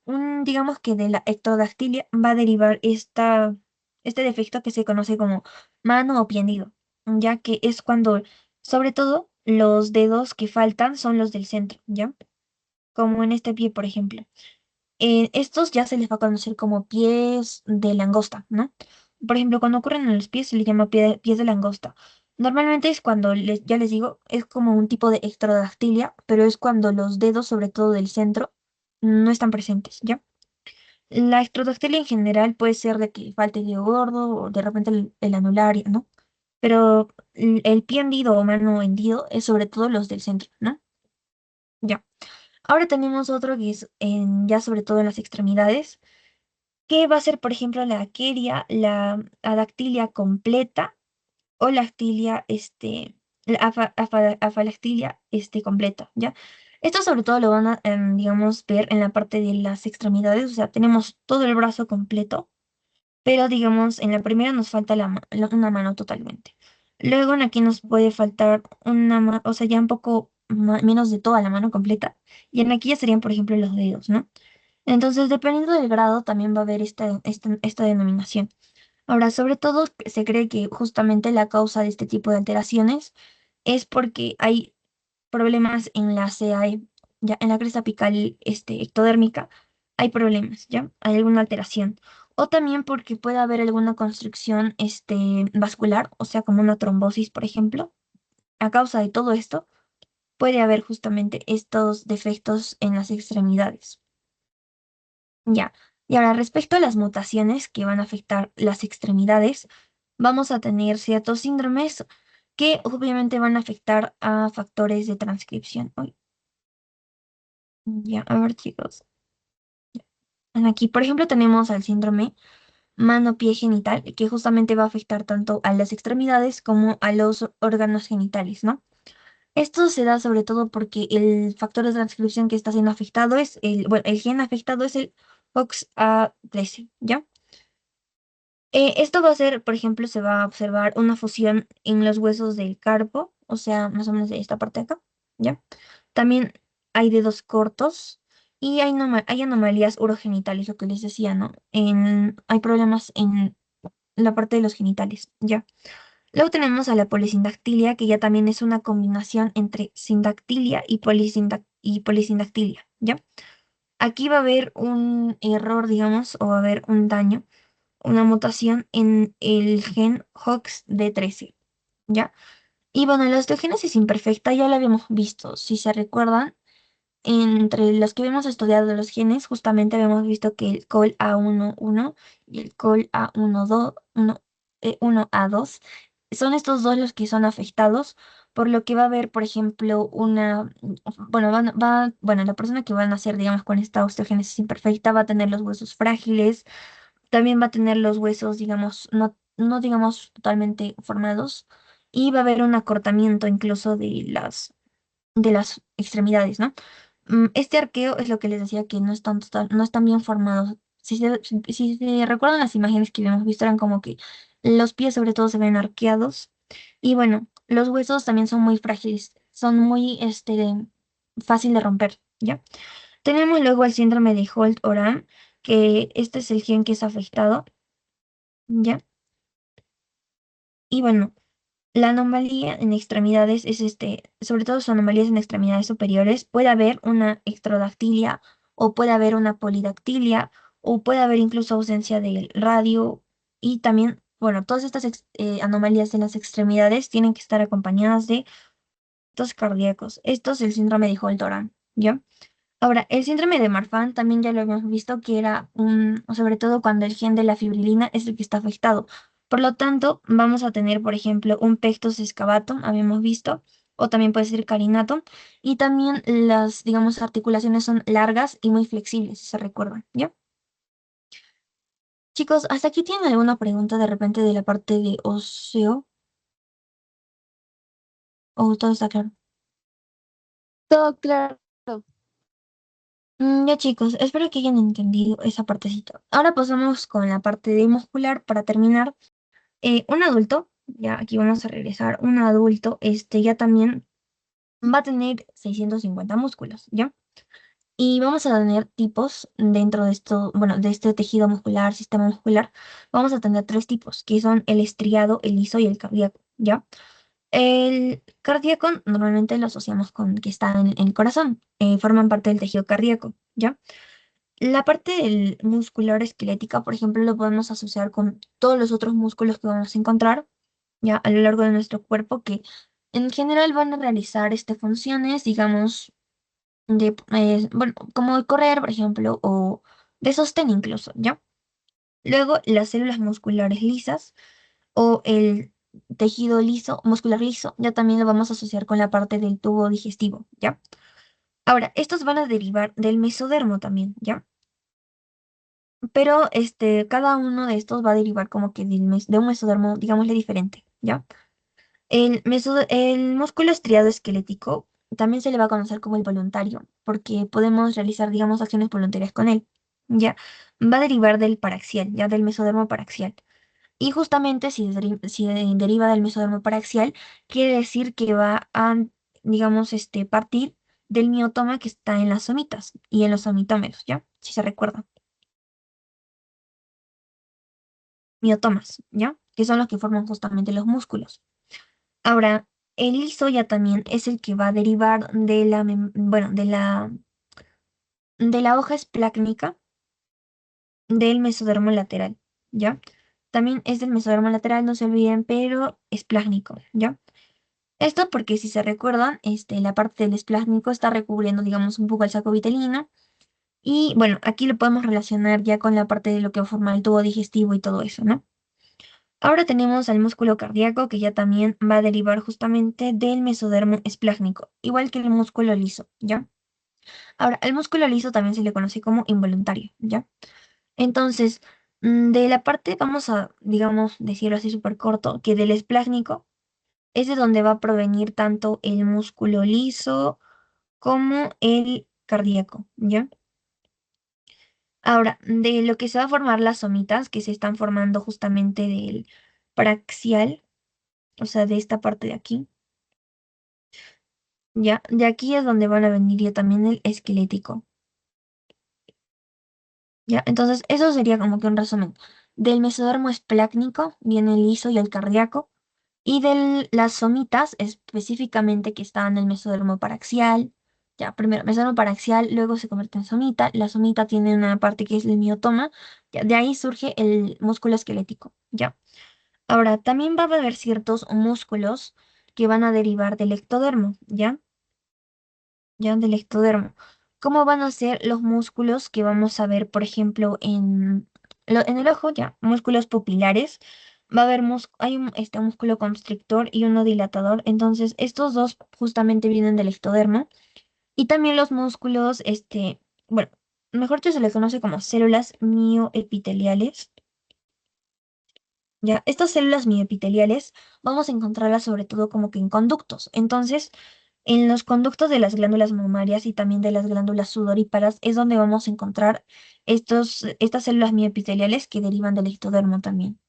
digamos que de la ectodactilia va a derivar este defecto que se conoce como mano o pie hendido, ya que es cuando, sobre todo, los dedos que faltan son los del centro, ¿ya? Como en este pie, por ejemplo. Estos ya se les va a conocer como pies de langosta, ¿no? Por ejemplo, cuando ocurren en los pies se les llama pies de langosta. Normalmente es cuando, ya les digo, es como un tipo de ectrodactilia, pero es cuando los dedos, sobre todo del centro, no están presentes, ¿ya? La ectrodactilia en general puede ser de que falte el dedo gordo o de repente el anular, ¿no? Pero el pie hendido o mano hendido es sobre todo los del centro, ¿no? Ya. Ahora tenemos otro que es ya sobre todo en las extremidades que va a ser, por ejemplo, la aqueria, la adactilia completa o la actilia, la afalactilia, completa, ¿ya? Esto sobre todo lo van a, digamos, ver en la parte de las extremidades, o sea, tenemos todo el brazo completo, pero digamos, en la primera nos falta una mano totalmente. Luego en aquí nos puede faltar una mano, o sea, ya un poco menos de toda la mano completa, y en aquí ya serían, por ejemplo, los dedos, ¿no? Entonces, dependiendo del grado, también va a haber esta denominación. Ahora, sobre todo, se cree que justamente la causa de este tipo de alteraciones es porque hay problemas en la CAE, ya en la cresta apical ectodérmica, hay problemas, ¿ya? Hay alguna alteración. O también porque puede haber alguna constricción vascular, o sea, como una trombosis, por ejemplo. A causa de todo esto, puede haber justamente estos defectos en las extremidades. Ya. Y ahora, respecto a las mutaciones que van a afectar las extremidades, vamos a tener ciertos síndromes que obviamente van a afectar a factores de transcripción. Uy, ya, a ver, chicos. Aquí, por ejemplo, tenemos al síndrome mano-pie genital, que justamente va a afectar tanto a las extremidades como a los órganos genitales, ¿no? Esto se da sobre todo porque el factor de transcripción que está siendo afectado bueno, el gen afectado es el OXA13, ¿ya? Esto va a ser, por ejemplo, se va a observar una fusión en los huesos del carpo, o sea, más o menos de esta parte de acá, ¿ya? También hay dedos cortos y hay anomalías urogenitales, lo que les decía, ¿no? Hay problemas en la parte de los genitales, ¿ya? Luego tenemos a la polisindactilia, que ya también es una combinación entre sindactilia y polisindactilia, ¿ya? Aquí va a haber un error, digamos, o va a haber un daño, una mutación en el gen HOXD13, ¿ya? Y bueno, la osteogénesis imperfecta ya la habíamos visto, si se recuerdan, entre los que hemos estudiado los genes, justamente habíamos visto que el COL-A11 y el COL-A12 son estos dos los que son afectados, por lo que va a haber, por ejemplo, bueno, bueno, la persona que va a nacer, digamos, con esta osteogénesis imperfecta va a tener los huesos frágiles, también va a tener los huesos, digamos, no digamos totalmente formados, y va a haber un acortamiento incluso de las extremidades, ¿no? Este arqueo es lo que les decía que no están bien formados. Si se recuerdan las imágenes que habíamos visto, eran como que los pies sobre todo se ven arqueados. Y bueno, los huesos también son muy frágiles, son muy fácil de romper, ¿ya? Tenemos luego el síndrome de Holt-Oram, que este es el gen que es afectado, ¿ya? Y bueno, la anomalía en extremidades es sobre todo sus anomalías en extremidades superiores, puede haber una ectrodactilia o puede haber una polidactilia o puede haber incluso ausencia del radio y también, bueno, todas estas anomalías en las extremidades tienen que estar acompañadas de eventos cardíacos. Esto es el síndrome de Holt-Oram, ¿ya? Ahora, el síndrome de Marfan también ya lo hemos visto que era o sobre todo cuando el gen de la fibrilina es el que está afectado. Por lo tanto, vamos a tener, por ejemplo, un pectus excavatum, habíamos visto, o también puede ser carinatum, y también las, digamos, articulaciones son largas y muy flexibles, si se recuerdan, ¿ya? Chicos, ¿hasta aquí tienen alguna pregunta de repente de la parte de óseo? ¿O todo está claro? Todo claro. Ya chicos, espero que hayan entendido esa partecita. Ahora pasamos con la parte de muscular para terminar. Un adulto, ya aquí vamos a regresar, un adulto ya también va a tener 650 músculos, ¿ya? Y vamos a tener tipos dentro de esto, bueno, de este tejido muscular, sistema muscular, vamos a tener tres tipos, que son el estriado, el liso y el cardíaco, ¿ya? El cardíaco normalmente lo asociamos con que está en el corazón, forman parte del tejido cardíaco, ¿ya? La parte del muscular esquelética, por ejemplo, lo podemos asociar con todos los otros músculos que vamos a encontrar ya a lo largo de nuestro cuerpo que en general van a realizar funciones, digamos, bueno, como de correr, por ejemplo, o de sostén incluso, ¿ya? Luego, las células musculares lisas o el tejido liso, muscular liso, ya también lo vamos a asociar con la parte del tubo digestivo, ¿ya? Ahora, estos van a derivar del mesodermo también, ¿ya? Pero cada uno de estos va a derivar como que de un mesodermo, digámosle, diferente, ¿ya? El músculo estriado esquelético también se le va a conocer como el voluntario, porque podemos realizar, digamos, acciones voluntarias con él, ¿ya? Va a derivar del paraxial, ya del mesodermo paraxial. Y justamente si deriva del mesodermo paraxial, quiere decir que va a, digamos, partir del miotoma que está en las somitas y en los somitómeros, ¿ya? Si se recuerdan. Miotomas, ¿ya? Que son los que forman justamente los músculos. Ahora, el liso ya también es el que va a derivar bueno, de la hoja esplácnica del mesodermo lateral, ¿ya? También es del mesodermo lateral, no se olviden, pero esplácnico, ¿ya? Esto porque si se recuerdan, la parte del esplácnico está recubriendo, digamos, un poco el saco vitelino. Y bueno, aquí lo podemos relacionar ya con la parte de lo que forma el tubo digestivo y todo eso, ¿no? Ahora tenemos al músculo cardíaco que ya también va a derivar justamente del mesodermo esplácnico, igual que el músculo liso, ¿ya? Ahora, al músculo liso también se le conoce como involuntario, ¿ya? Entonces, de la parte, vamos a, digamos, decirlo así súper corto, que del esplácnico es de donde va a provenir tanto el músculo liso como el cardíaco, ¿ya? Ahora, de lo que se va a formar las somitas, que se están formando justamente del paraxial, o sea, de esta parte de aquí, ¿ya? De aquí es donde van a venir ya también el esquelético, ¿ya? Entonces, eso sería como que un resumen. Del mesodermo esplácnico viene el liso y el cardíaco, y de las somitas, específicamente que están en el mesodermo paraxial, ya, primero mesodermo paraxial, luego se convierte en somita, la somita tiene una parte que es el miotoma, ya, de ahí surge el músculo esquelético, ¿ya? Ahora, también va a haber ciertos músculos que van a derivar del ectodermo, ¿ya? Ya del ectodermo. cómo van a ser los músculos que vamos a ver, por ejemplo, en el ojo, ya, músculos pupilares. Va a haber hay un músculo constrictor y uno dilatador. Entonces, estos dos justamente vienen del ectodermo. Y también los músculos, bueno, mejor dicho, se les conoce como células mioepiteliales. Ya, estas células mioepiteliales vamos a encontrarlas sobre todo como que en conductos. Entonces, en los conductos de las glándulas mamarias y también de las glándulas sudoríparas es donde vamos a encontrar estas células mioepiteliales que derivan del ectodermo también.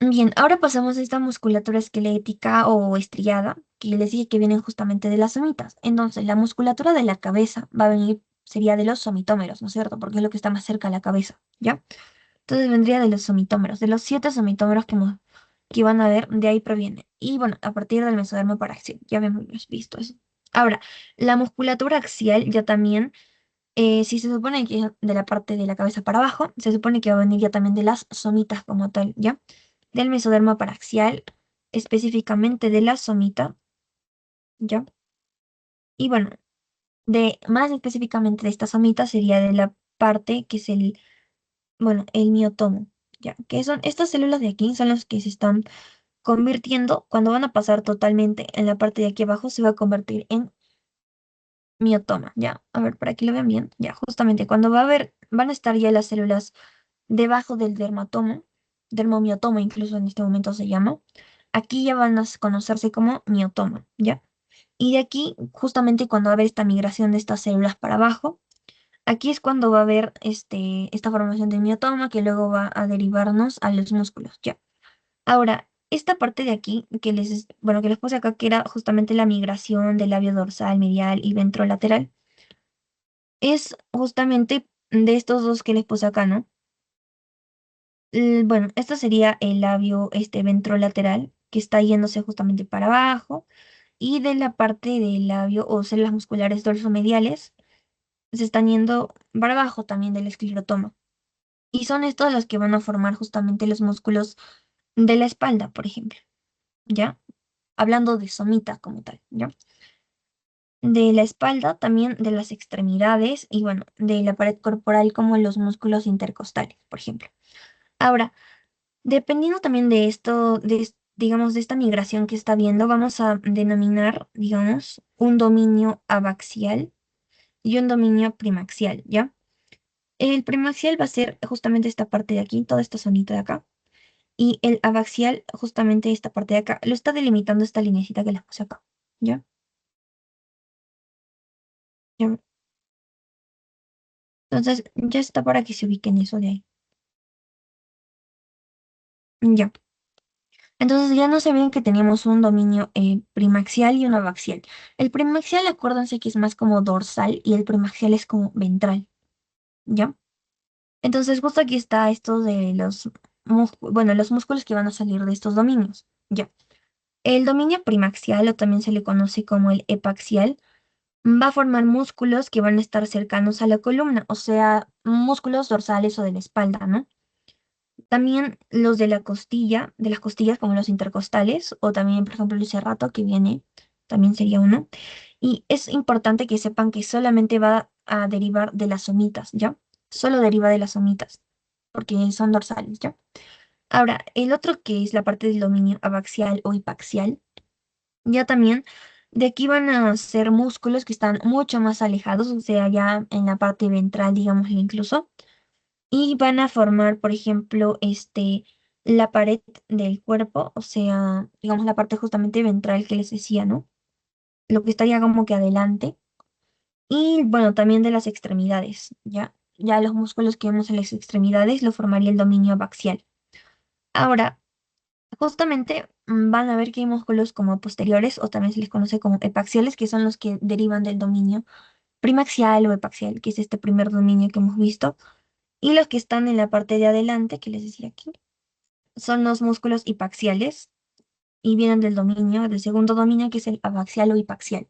Bien, ahora pasamos a esta musculatura esquelética o estriada, que les dije que vienen justamente de las somitas. Entonces, la musculatura de la cabeza va a venir, sería de los somitómeros, ¿no es cierto? Porque es lo que está más cerca a la cabeza, ¿ya? Entonces vendría de los somitómeros, de los 7 somitómeros que van a ver, de ahí proviene. Y bueno, a partir del mesodermo paraxial, ya hemos visto eso. Ahora, la musculatura axial ya también, si se supone que es de la parte de la cabeza para abajo, se supone que va a venir ya también de las somitas como tal, ¿ya? Del mesodermo paraxial, específicamente de la somita, ¿ya? Y bueno, más específicamente de esta somita sería de la parte que es bueno, el miotomo, ¿ya? Que son estas células de aquí, son las que se están convirtiendo, cuando van a pasar totalmente en la parte de aquí abajo, se va a convertir en miotoma, ¿ya? A ver, para que lo vean bien, ya, justamente cuando van a estar ya las células debajo del dermatomo, dermomiotoma incluso en este momento se llama, aquí ya van a conocerse como miotoma, ¿ya? Y de aquí, justamente cuando va a haber esta migración de estas células para abajo, aquí es cuando va a haber esta formación de miotoma que luego va a derivarnos a los músculos, ¿ya? Ahora, esta parte de aquí bueno, que les puse acá, que era justamente la migración del labio dorsal, medial y ventrolateral, es justamente de estos dos que les puse acá, ¿no? Bueno, esto sería el labio ventrolateral, que está yéndose justamente para abajo, y de la parte del labio o células musculares dorsomediales se están yendo para abajo también del esclerotoma. Y son estos los que van a formar justamente los músculos de la espalda, por ejemplo, ¿ya? Hablando de somita como tal, ¿ya? De la espalda, también de las extremidades y bueno, de la pared corporal como los músculos intercostales, por ejemplo. Ahora, dependiendo también de esto, digamos, de esta migración que está viendo, vamos a denominar, digamos, un dominio abaxial y un dominio primaxial, ¿ya? El primaxial va a ser justamente esta parte de aquí, toda esta zonita de acá. Y el abaxial, justamente esta parte de acá, lo está delimitando esta linecita que les puse acá, ¿ya? ¿Ya? Entonces, ya está para que se ubiquen eso de ahí. Ya. Entonces ya no sabían que teníamos un dominio primaxial y un abaxial. El primaxial, acuérdense que es más como dorsal y el primaxial es como ventral, ¿ya? Entonces justo aquí está esto de bueno, los músculos que van a salir de estos dominios, ¿ya? El dominio primaxial, o también se le conoce como el epaxial, va a formar músculos que van a estar cercanos a la columna, o sea, músculos dorsales o de la espalda, ¿no? También los de la costilla, de las costillas como los intercostales, o también, por ejemplo, el serrato que viene, también sería uno. Y es importante que sepan que solamente va a derivar de las somitas, ¿ya? Solo deriva de las somitas, porque son dorsales, ¿ya? Ahora, el otro que es la parte del dominio abaxial o hipaxial, ya también, de aquí van a ser músculos que están mucho más alejados, o sea, ya en la parte ventral, digamos, incluso y van a formar, por ejemplo, la pared del cuerpo, o sea, digamos la parte justamente ventral que les decía, ¿no? Lo que estaría como que adelante. Y bueno, también de las extremidades, ¿ya? Ya los músculos que vemos en las extremidades lo formaría el dominio abaxial. Ahora, justamente van a ver que hay músculos como posteriores, o también se les conoce como epaxiales, que son los que derivan del dominio primaxial o epaxial, que es este primer dominio que hemos visto. Y los que están en la parte de adelante, que les decía aquí, son los músculos hipaxiales y vienen del segundo dominio, que es el abaxial o hipaxial.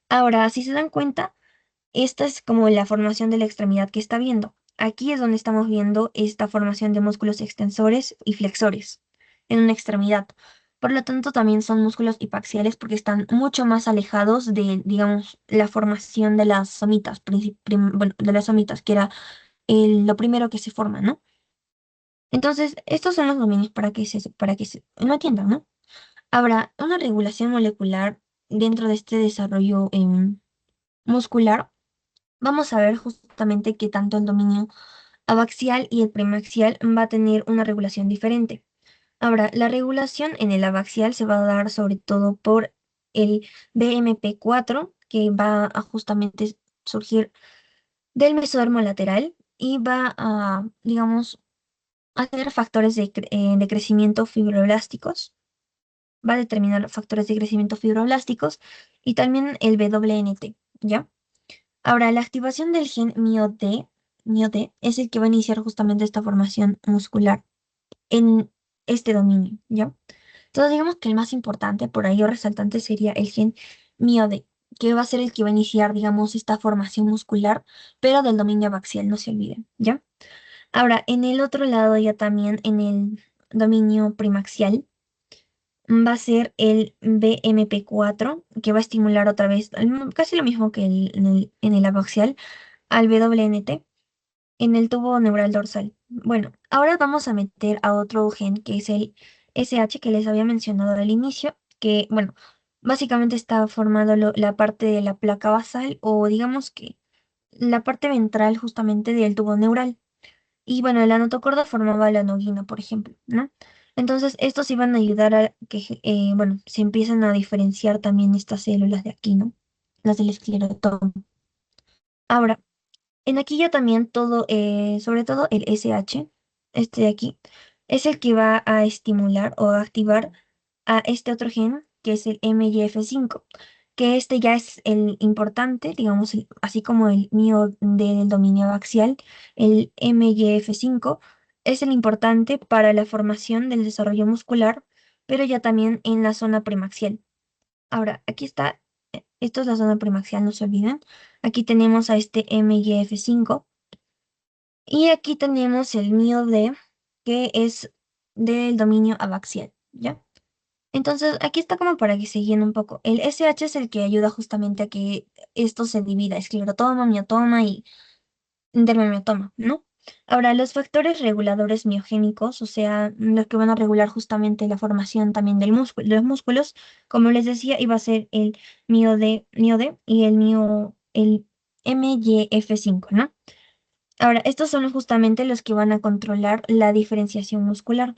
Ahora, si se dan cuenta, esta es como la formación de la extremidad que está viendo. Aquí es donde estamos viendo esta formación de músculos extensores y flexores en una extremidad. Por lo tanto, también son músculos hipaxiales porque están mucho más alejados de, digamos, la formación de las somitas, bueno, de las somitas, que era lo primero que se forma, ¿no? Entonces, estos son los dominios para que se lo entiendan, ¿no? Habrá una regulación molecular dentro de este desarrollo muscular. Vamos a ver justamente que tanto el dominio abaxial y el premaxial va a tener una regulación diferente. Ahora, la regulación en el abaxial se va a dar sobre todo por el BMP4, que va a justamente surgir del mesodermo lateral y va a, digamos, hacer factores de crecimiento fibroblásticos, va a determinar factores de crecimiento fibroblásticos y también el WNT, ¿ya? Ahora, la activación del gen MyoD es el que va a iniciar justamente esta formación muscular en este dominio, ¿ya? Entonces, digamos que el más importante, por ello resaltante, sería el gen MyoD, que va a ser el que va a iniciar, digamos, esta formación muscular, pero del dominio abaxial, no se olviden, ¿ya? Ahora, en el otro lado, ya también en el dominio primaxial, va a ser el BMP4, que va a estimular otra vez, casi lo mismo que en el abaxial, al WNT en el tubo neural dorsal. Bueno, ahora vamos a meter a otro gen que es el SH que les había mencionado al inicio, que, bueno, básicamente está formando la parte de la placa basal o digamos que la parte ventral justamente del tubo neural. Y bueno, la notocorda formaba la noguina, por ejemplo, ¿no? Entonces, estos iban a ayudar a que, bueno, se empiecen a diferenciar también estas células de aquí, ¿no? Las del esclerotoma. Ahora, en aquí ya también todo, sobre todo el SH, este de aquí, es el que va a estimular o a activar a este otro gen, que es el MYF5, que este ya es el importante, digamos, así como el mío del dominio axial, el MYF5 es el importante para la formación del desarrollo muscular, pero ya también en la zona premaxial. Ahora, aquí está, esto es la zona premaxial, no se olviden. Aquí tenemos a este MYF5 y aquí tenemos el mío D, que es del dominio abaxial, ¿ya? Entonces, aquí está como para que se guíen un poco. El SH es el que ayuda justamente a que esto se divida, esclerotoma, miotoma y dermatomiotoma, ¿no? Ahora, los factores reguladores miogénicos, o sea, los que van a regular justamente la formación también del músculo, de los músculos, como les decía, iba a ser el MyoD y el MYF5, ¿no? Ahora, estos son justamente los que van a controlar la diferenciación muscular,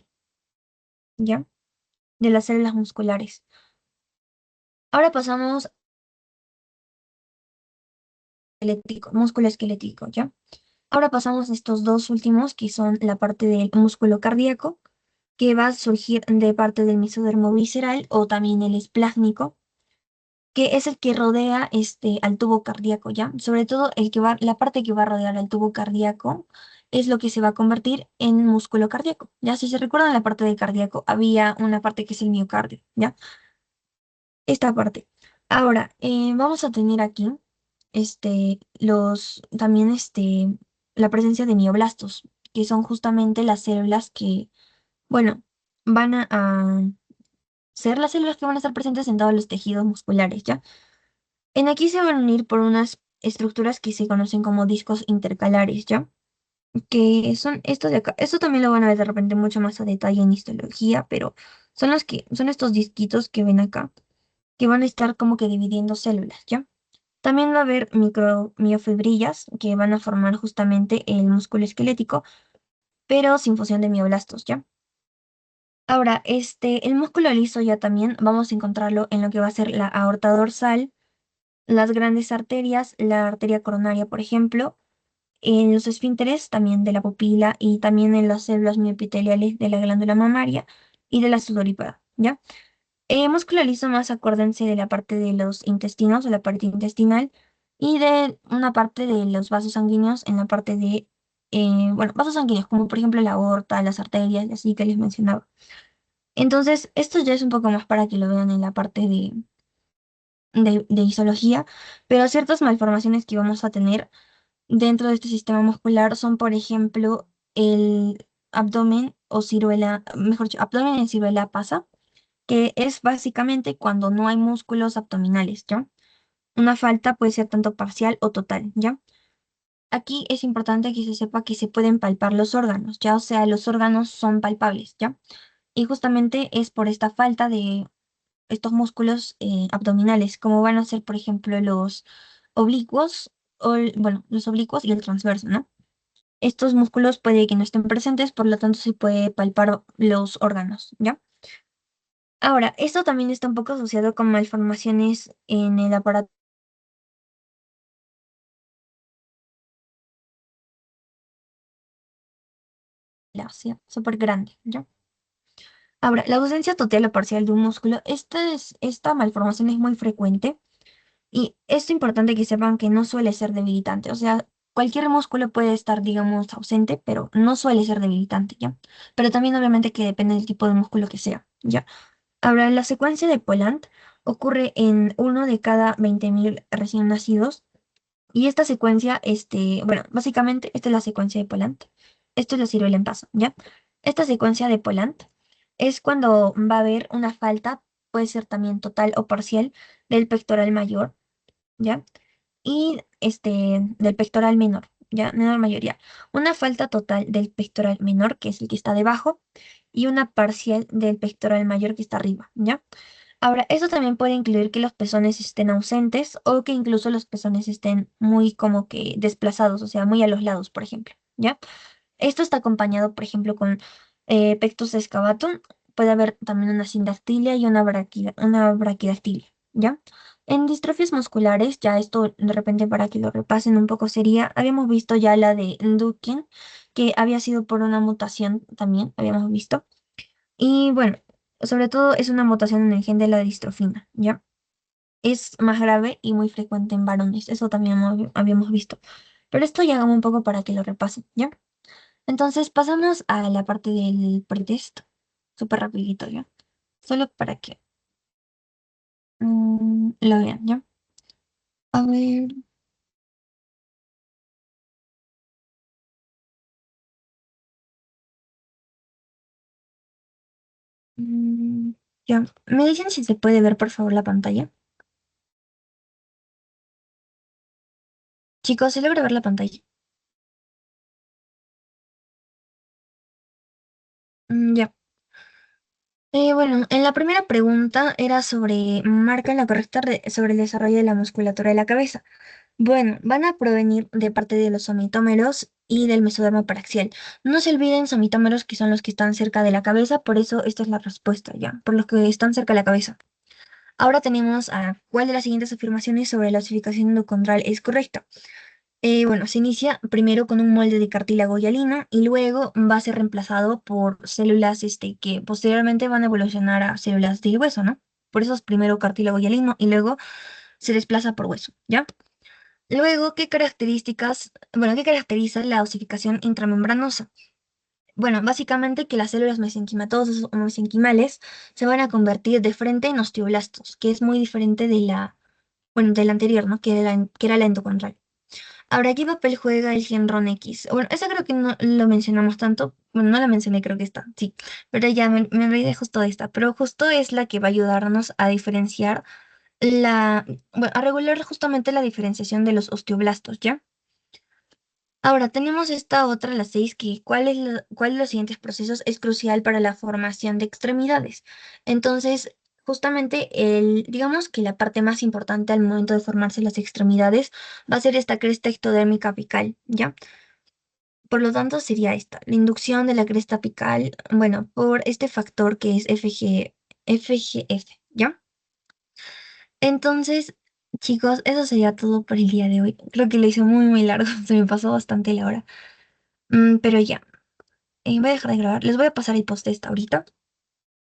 ¿ya? De las células musculares. Ahora pasamos músculo esquelético, ¿ya? Ahora pasamos a estos dos últimos, que son la parte del músculo cardíaco, que va a surgir de parte del mesodermo visceral o también el esplácnico, que es el que rodea al tubo cardíaco, ¿ya? Sobre todo la parte que va a rodear al tubo cardíaco es lo que se va a convertir en músculo cardíaco, ¿ya? Si se recuerdan la parte del cardíaco, había una parte que es el miocardio, ¿ya? Esta parte. Ahora, vamos a tener aquí, también, la presencia de mioblastos, que son justamente las células que, bueno, van a ser las células que van a estar presentes en todos los tejidos musculares, ¿ya? En aquí se van a unir por unas estructuras que se conocen como discos intercalares, ¿ya? Que son estos de acá. Esto también lo van a ver de repente mucho más a detalle en histología, pero son estos disquitos que ven acá, que van a estar como que dividiendo células, ¿ya? También va a haber miofibrillas que van a formar justamente el músculo esquelético, pero sin fusión de mioblastos, ¿ya? Ahora, el músculo liso ya también vamos a encontrarlo en lo que va a ser la aorta dorsal, las grandes arterias, la arteria coronaria, por ejemplo, en los esfínteres también de la pupila y también en las células mioepiteliales de la glándula mamaria y de la sudorípara, ¿ya? Músculo liso más acuérdense de la parte de los intestinos, de la parte intestinal, y de una parte de los vasos sanguíneos en la parte de, bueno, vasos sanguíneos, como por ejemplo la aorta, las arterias, y así que les mencionaba. Entonces, esto ya es un poco más para que lo vean en la parte de histología, pero ciertas malformaciones que vamos a tener dentro de este sistema muscular son, por ejemplo, el abdomen o ciruela, mejor dicho, abdomen en ciruela pasa, que es básicamente cuando no hay músculos abdominales, ¿ya? Una falta puede ser tanto parcial o total, ¿ya? Aquí es importante que se sepa que se pueden palpar los órganos, ¿ya? O sea, los órganos son palpables, ¿ya? Y justamente es por esta falta de estos músculos abdominales, como van a ser, por ejemplo, los oblicuos, bueno, los oblicuos y el transverso, ¿no? Estos músculos puede que no estén presentes, por lo tanto se puede palpar los órganos, ¿ya? Ahora, esto también está un poco asociado con malformaciones en el aparato ósea, súper grande, ¿ya? Ahora, la ausencia total o parcial de un músculo, esta malformación es muy frecuente y es importante que sepan que no suele ser debilitante. O sea, cualquier músculo puede estar, digamos, ausente, pero no suele ser debilitante, ¿ya? Pero también obviamente que depende del tipo de músculo que sea, ¿ya? Ahora, la secuencia de Poland ocurre en uno de cada 20.000 recién nacidos. Y esta secuencia, bueno, básicamente esta es la secuencia de Poland. Esto es la ciruela en paso, ¿ya? Esta secuencia de Poland es cuando va a haber una falta, puede ser también total o parcial, del pectoral mayor, ¿ya? Y del pectoral menor, ¿ya? Menor mayoría. Una falta total del pectoral menor, que es el que está debajo, y una parcial del pectoral mayor que está arriba, ¿ya? Ahora, eso también puede incluir que los pezones estén ausentes o que incluso los pezones estén muy como que desplazados, o sea, muy a los lados, por ejemplo, ¿ya? Esto está acompañado, por ejemplo, con pectus excavatum. Puede haber también una sindactilia y una braquidactilia, ¿ya? En distrofias musculares, ya esto de repente para que lo repasen un poco sería, habíamos visto ya la de Duchenne, que había sido por una mutación también, habíamos visto. Y bueno, sobre todo es una mutación en el gen de la distrofina, ¿ya? Es más grave y muy frecuente en varones, eso también habíamos visto. Pero esto ya hago un poco para que lo repasen, ¿ya? Entonces pasamos a la parte del pretest, súper rapidito, ¿ya? Solo para que lo vean, ¿ya? A ver, mm, ya. ¿Me dicen si se puede ver, por favor, la pantalla? Chicos, ¿se logra ver la pantalla? Ya. Bueno, en la primera pregunta era sobre marca la correcta sobre el desarrollo de la musculatura de la cabeza. Bueno, van a provenir de parte de los somitómeros y del mesodermo paraxial. No se olviden somitómeros que son los que están cerca de la cabeza, por eso esta es la respuesta ya, por los que están cerca de la cabeza. Ahora tenemos a cuál de las siguientes afirmaciones sobre la osificación endocondral es correcta. Bueno, se inicia primero con un molde de cartílago hialino y luego va a ser reemplazado por células que posteriormente van a evolucionar a células del hueso, ¿no? Por eso es primero cartílago hialino y luego se desplaza por hueso, ¿ya? Luego, qué caracteriza la osificación intramembranosa? Bueno, básicamente que las células mesenquimatosas o mesenquimales se van a convertir de frente en osteoblastos, que es muy diferente de la anterior, ¿no? Que era la endocondral. Ahora, ¿qué papel juega el gen RON-X? Bueno, esa creo que no lo mencionamos tanto. Bueno, no la mencioné, creo que está, sí. Pero ya me olvidé justo de esta. Pero justo es la que va a ayudarnos a diferenciar bueno, a regular justamente la diferenciación de los osteoblastos, ¿ya? Ahora, tenemos esta otra, la 6, que ¿cuál de los siguientes procesos es crucial para la formación de extremidades? Entonces, justamente digamos que la parte más importante al momento de formarse las extremidades va a ser esta cresta ectodérmica apical, ¿ya? Por lo tanto, sería esta, la inducción de la cresta apical, bueno, por este factor que es FGF, ¿ya? Entonces, chicos, eso sería todo por el día de hoy. Creo que lo hice muy, muy largo, se me pasó bastante la hora. Pero ya. Voy a dejar de grabar. Les voy a pasar el post esta ahorita.